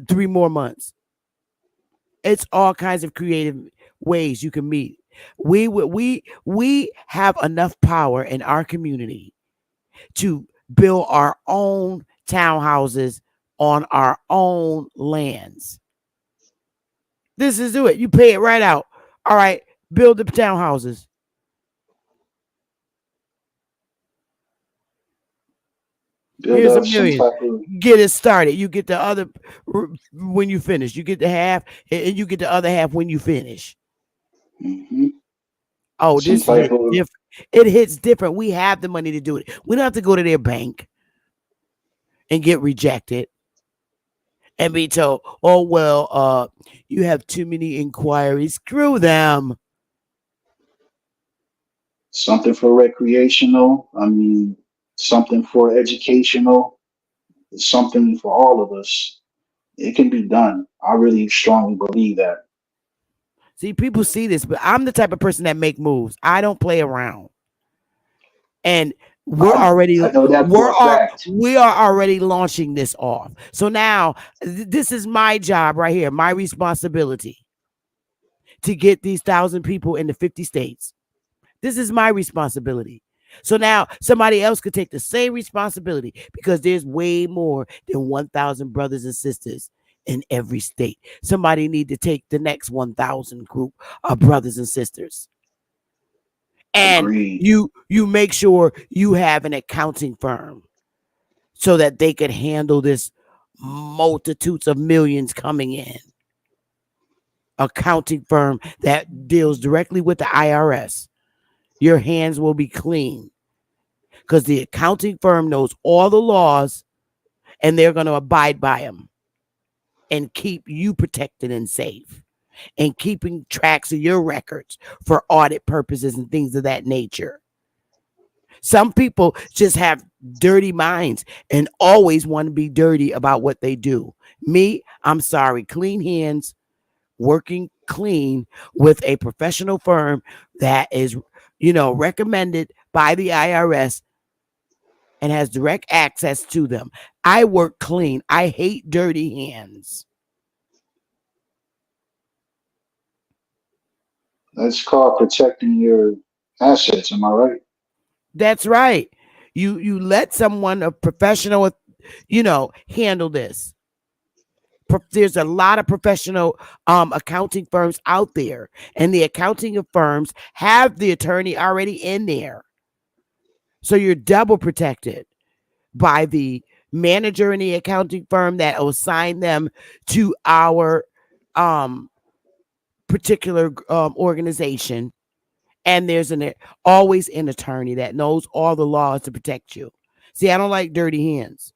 3 more months. It's all kinds of creative ways you can meet. We have enough power in our community to build our own townhouses on our own lands. This is do it. You pay it right out. All right, build the townhouses. Build Here's a up some million. type of Get it started. You get the other when you finish. You get the half, and you get the other half when you finish. mhm, Oh, some this type hit of different. It hits different. We have the money to do it. We don't have to go to their bank and get rejected and be told, "Oh well, you have too many inquiries." Screw them. something for recreational. I mean, something for educational. Something for all of us. It can be done. I really strongly believe that. See, people see this, but I'm the type of person that make moves. I don't play around. And we're I already I know that for a fact. we are already launching this off. So now this is my job right here, my responsibility to get these 1,000 people in the 50 states. This is my responsibility. So now somebody else could take the same responsibility, because there's way more than 1,000 brothers and sisters in every state. Somebody need to take the next 1,000 group of brothers and sisters, and Agreed. you make sure you have an accounting firm so that they could handle this multitudes of millions coming in. Accounting firm that deals directly with the IRS. Your hands will be clean, because the accounting firm knows all the laws and they're going to abide by them and keep you protected and safe, and keeping tracks of your records for audit purposes and things of that nature. Some people just have dirty minds and always want to be dirty about what they do. Me, I'm sorry, clean hands, working clean with a professional firm that is, recommended by the IRS and has direct access to them. I work clean. I hate dirty hands. That's called protecting your assets. Am I right? That's right. You let someone, a professional, handle this. There's a lot of professional accounting firms out there, and the accounting firms have the attorney already in there. So you're double protected by the manager in the accounting firm that will assign them to our particular organization, And there's always an attorney that knows all the laws to protect you. See, I don't like dirty hands.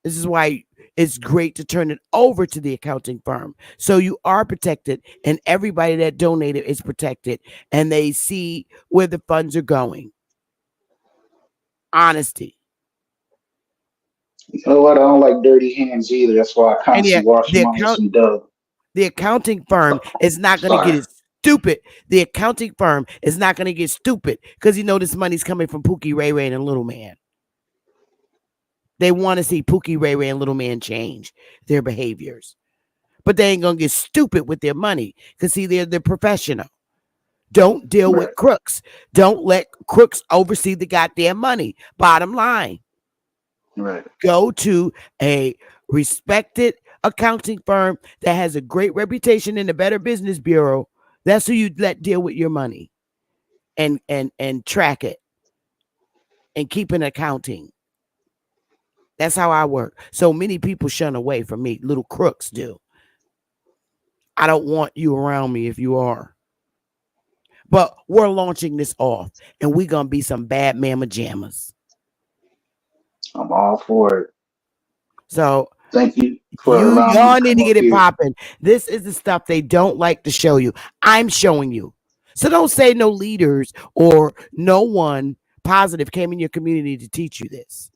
This is why it's great to turn it over to the accounting firm. So you are protected, and everybody that donated is protected, and they see where the funds are going. Honesty. You know what? I don't like dirty hands either. That's why I And constantly wash mine with some Dove. the accounting firm is not going to get Sorry. it stupid. The accounting firm is not going to get stupid because this money's coming from Pookie, Ray Ray, and Little Man. They want to see Pookie, Ray Ray, and Little Man change their behaviors. But they ain't going to get stupid with their money because, see, they're professional. Don't deal with crooks. Don't let crooks oversee the goddamn money. Bottom line. Right. Go to a respected accounting firm that has a great reputation in the Better Business Bureau. That's who you let deal with your money and track it and keep an accounting. That's how I work. So many people shun away from me. Little crooks do. I don't want you around me if you are. But we're launching this off, and we're going to be some bad mama jammers. I'm all for it. So thank you for allowing me y'all to need come to up get it here. popping. This is the stuff they don't like to show you. I'm showing you. So don't say no leaders or no one positive came in your community to teach you this.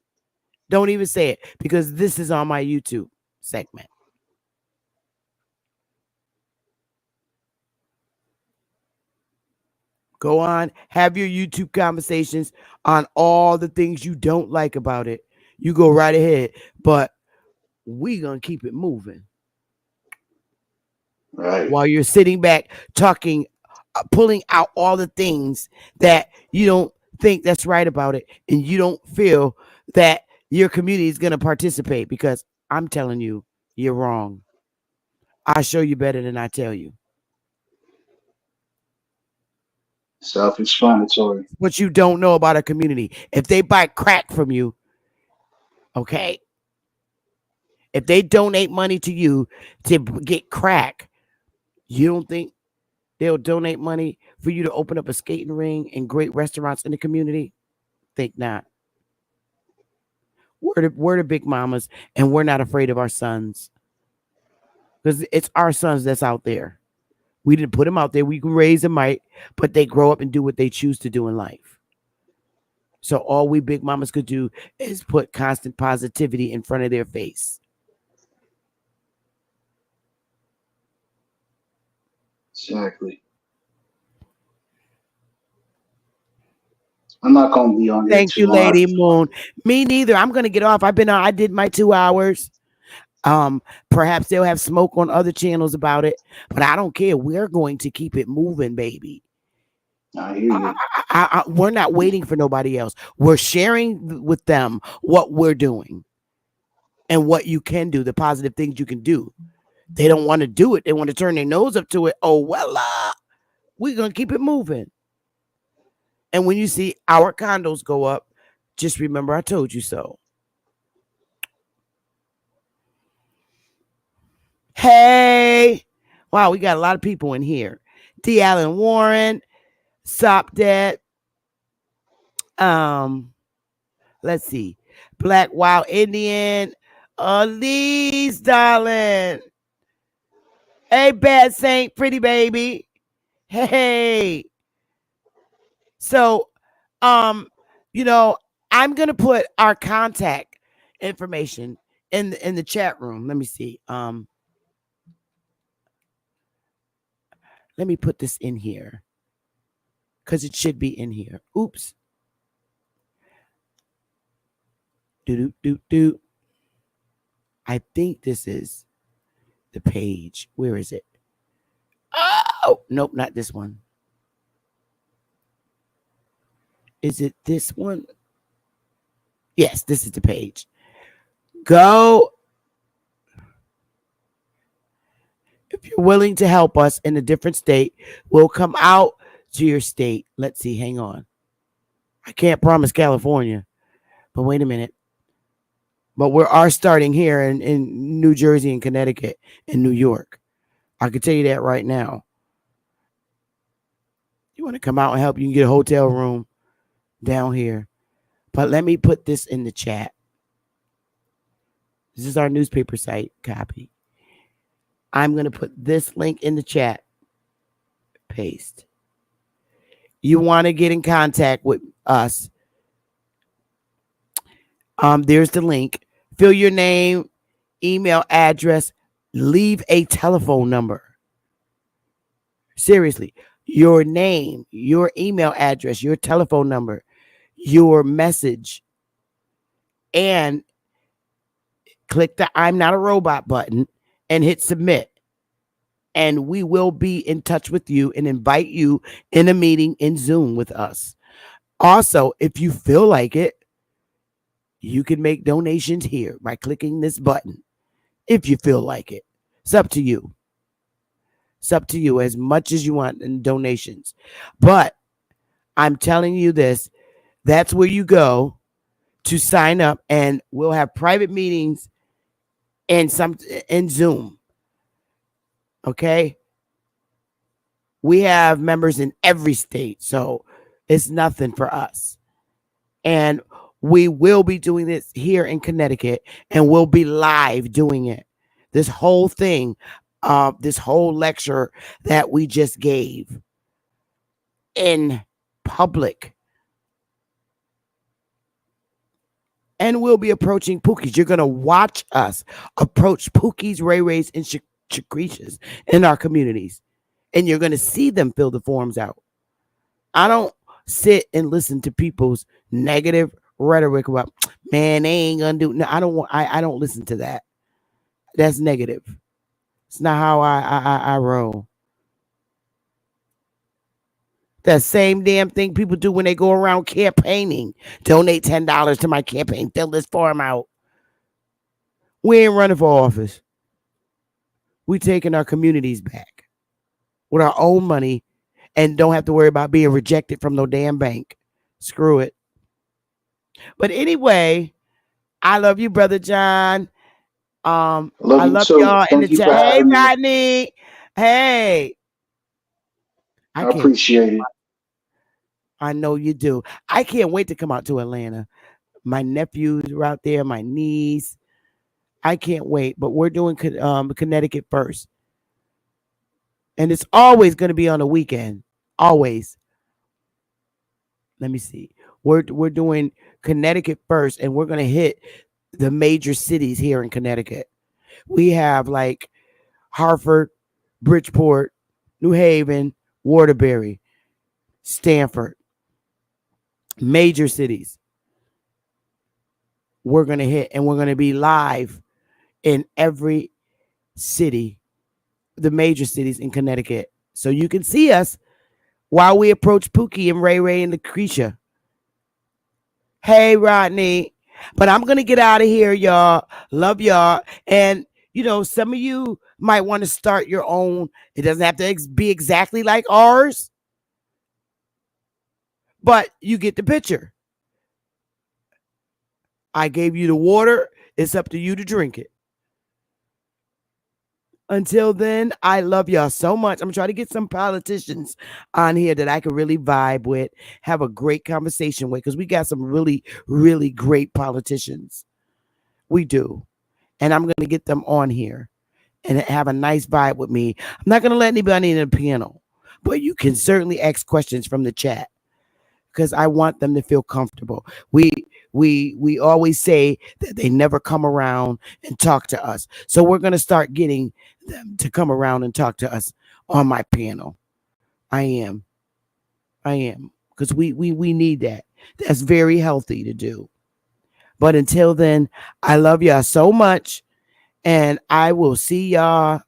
Don't even say it because this is on my YouTube segment. Go on, have your YouTube conversations on all the things you don't like about it. You go right ahead, but we gonna keep it moving. Right. While you're sitting back talking, pulling out all the things that you don't think that's right about it, and you don't feel that your community is gonna participate because I'm telling you, you're wrong. I show you better than I tell you. Self-explanatory. What you don't know about a community. If they buy crack from you, okay? If they donate money to you to get crack, you don't think they'll donate money for you to open up a skating ring and great restaurants in the community? Think not. We're the big mamas, and we're not afraid of our sons. Because it's our sons that's out there. We didn't put them out there. We can raise them right, but they grow up and do what they choose to do in life. So all we big mamas could do is put constant positivity in front of their face. Exactly. I'm not gonna be on here Thank too you, long. Lady Moon. Me neither. I'm gonna get off. I did my 2 hours. Perhaps they'll have smoke on other channels about it, but I don't care. We're going to keep it moving, baby. I hear you. We're not waiting for nobody else. We're sharing with them what we're doing and what you can do, the positive things you can do. They don't want to do it. They want to turn their nose up to it. Oh, well, we're going to keep it moving. And when you see our condos go up, just remember I told you so. Hey. Wow, we got a lot of people in here. D. Allen Warren, Sop Dead. Let's see. Black Wild Indian. Elise, darling. Hey, Bad Saint, pretty baby. Hey. So, I'm gonna put our contact information in the chat room. Let me see. Let me put this in here because it should be in here. Oops. Do. I think this is the page. Where is it? Oh, nope, not this one. Is it this one? Yes, this is the page. Go. If you're willing to help us in a different state, we'll come out to your state. Let's see. Hang on. I can't promise California, but wait a minute. But we are starting here in New Jersey and Connecticut and New York. I can tell you that right now. You want to come out and help? You can get a hotel room down here. But let me put this in the chat. This is our newspaper site copy. I'm going to put this link in the chat. Paste. You want to get in contact with us. There's the link. Fill your name, email address, leave a telephone number. Seriously, your name, your email address, your telephone number, your message, and click the I'm Not a Robot button and hit submit. And we will be in touch with you and invite you in a meeting in Zoom with us. Also, if you feel like it, you can make donations here by clicking this button. If you feel like it, it's up to you. It's up to you as much as you want in donations. But I'm telling you this, that's where you go to sign up, and we'll have private meetings and some in Zoom. Okay? We have members in every state, so it's nothing for us. And we will be doing this here in Connecticut, and we'll be live doing it. This whole thing, this whole lecture that we just gave in public. And we'll be approaching Pookies. You're going to watch us approach Pookies, Ray Rays, and Shakrisha's in our communities. And you're going to see them fill the forms out. I don't sit and listen to people's negative rhetoric about, man, they ain't going to do. No, I don't listen to that. That's negative. It's not how I roll. That same damn thing people do when they go around campaigning. Donate $10 to my campaign. Fill this form out. We ain't running for office. We taking our communities back with our own money and don't have to worry about being rejected from no damn bank. Screw it. But anyway, I love you, Brother John. I love y'all in the chat. Hey, Rodney. Hey. I appreciate it. I know you do. I can't wait to come out to Atlanta. My nephews are out there, my niece. I can't wait. But we're doing Connecticut first. And it's always going to be on a weekend. Always. Let me see. We're doing Connecticut first, and we're going to hit the major cities here in Connecticut. We have like Hartford, Bridgeport, New Haven, Waterbury, Stamford, major cities. We're going to hit, and we're going to be live in every city, the major cities in Connecticut. So you can see us while we approach Pookie and Ray Ray and Lucretia. Hey, Rodney. But I'm going to get out of here, y'all. Love y'all. And, you know, some of you might want to start your own. It doesn't have to be exactly like ours. But you get the picture. I gave you the water. It's up to you to drink it. Until then, I love y'all so much. I'm trying to get some politicians on here that I can really vibe with, have a great conversation with, because we got some really, really great politicians. We do. And I'm going to get them on here and have a nice vibe with me. I'm not going to let anybody in the panel, but you can certainly ask questions from the chat because I want them to feel comfortable. We always say that they never come around and talk to us. So we're going to start getting them to come around and talk to us on my panel. I am. Because we need that. That's very healthy to do. But until then, I love y'all so much. And I will see y'all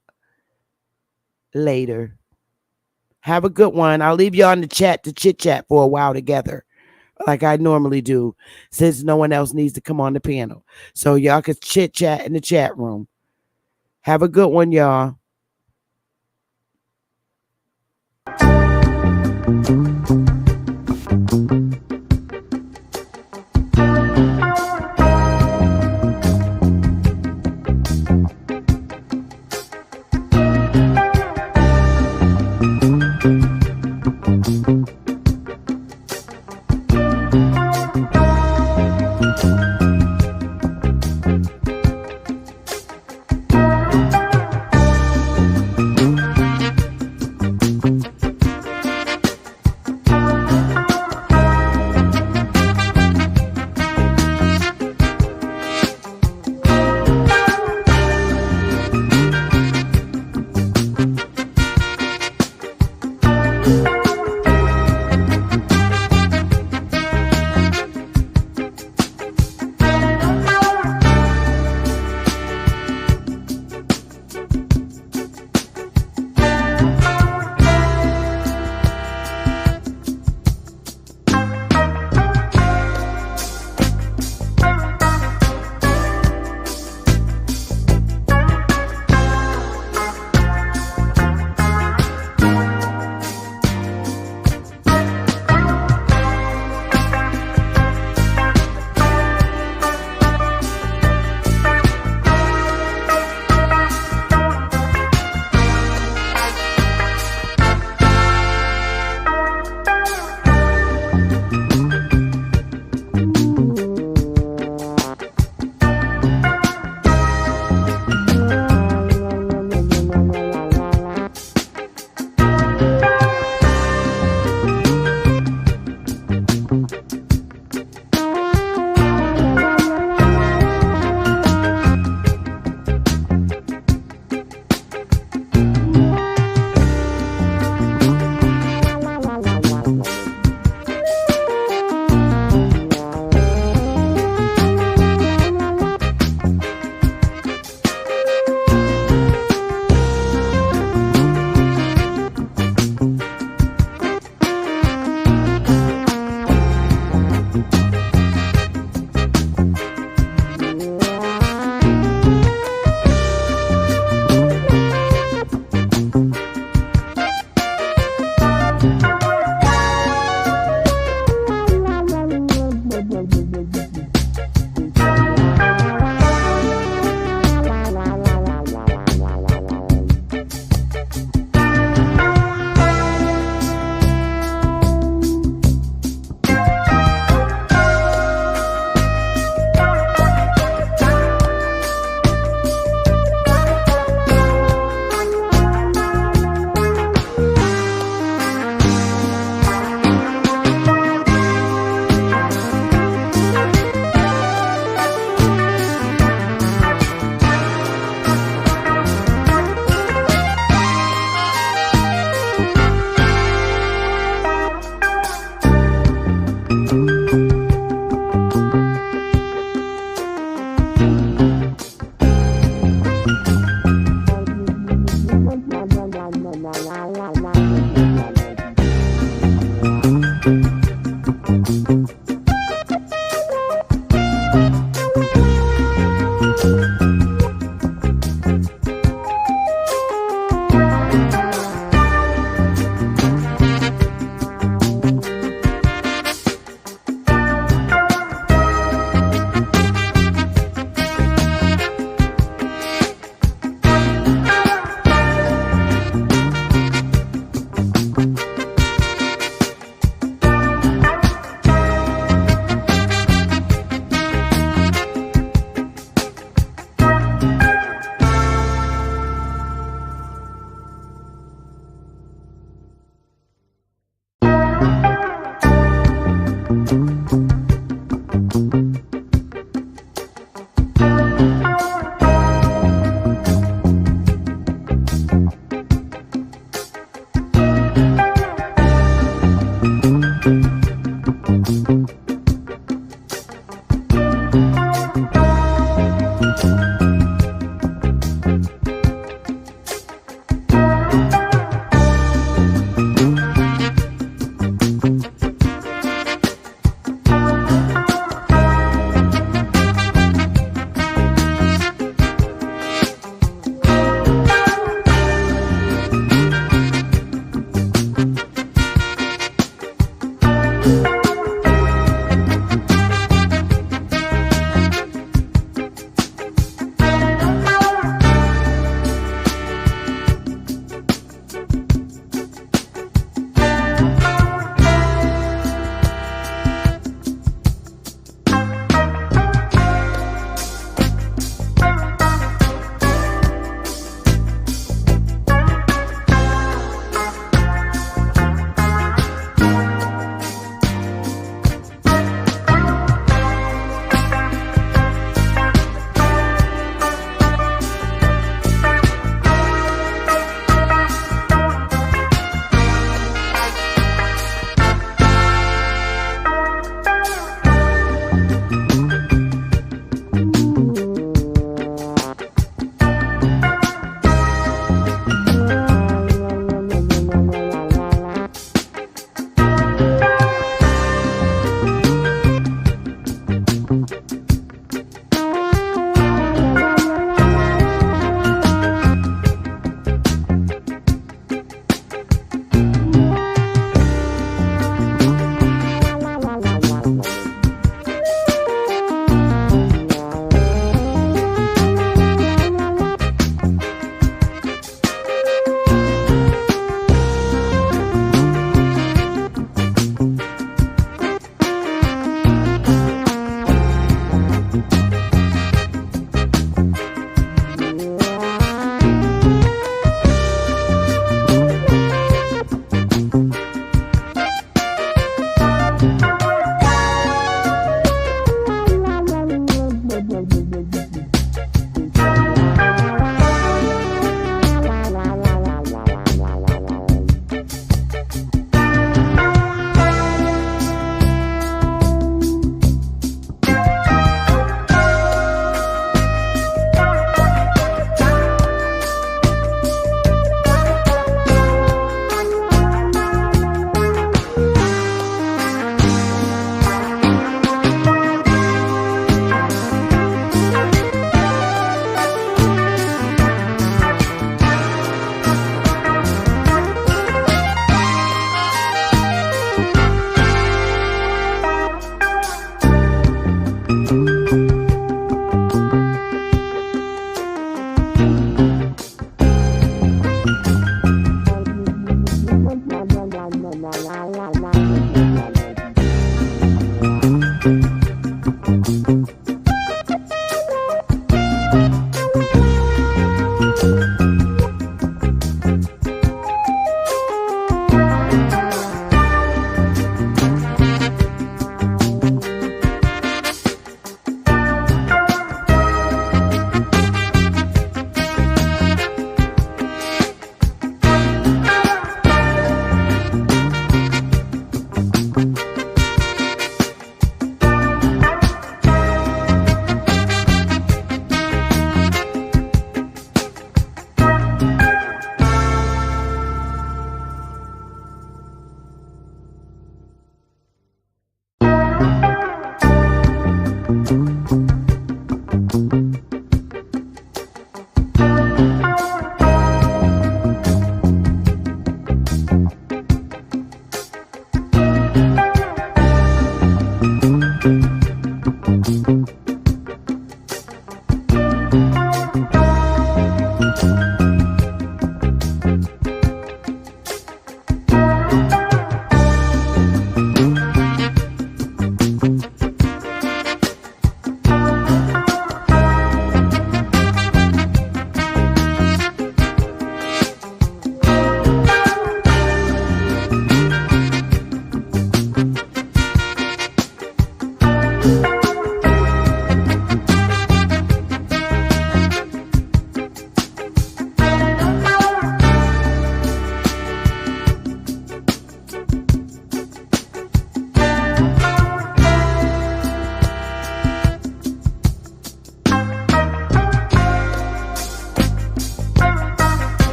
later. Have a good one. I'll leave y'all in the chat to chit chat for a while together, like I normally do, since no one else needs to come on the panel. So y'all can chit chat in the chat room. Have a good one, y'all.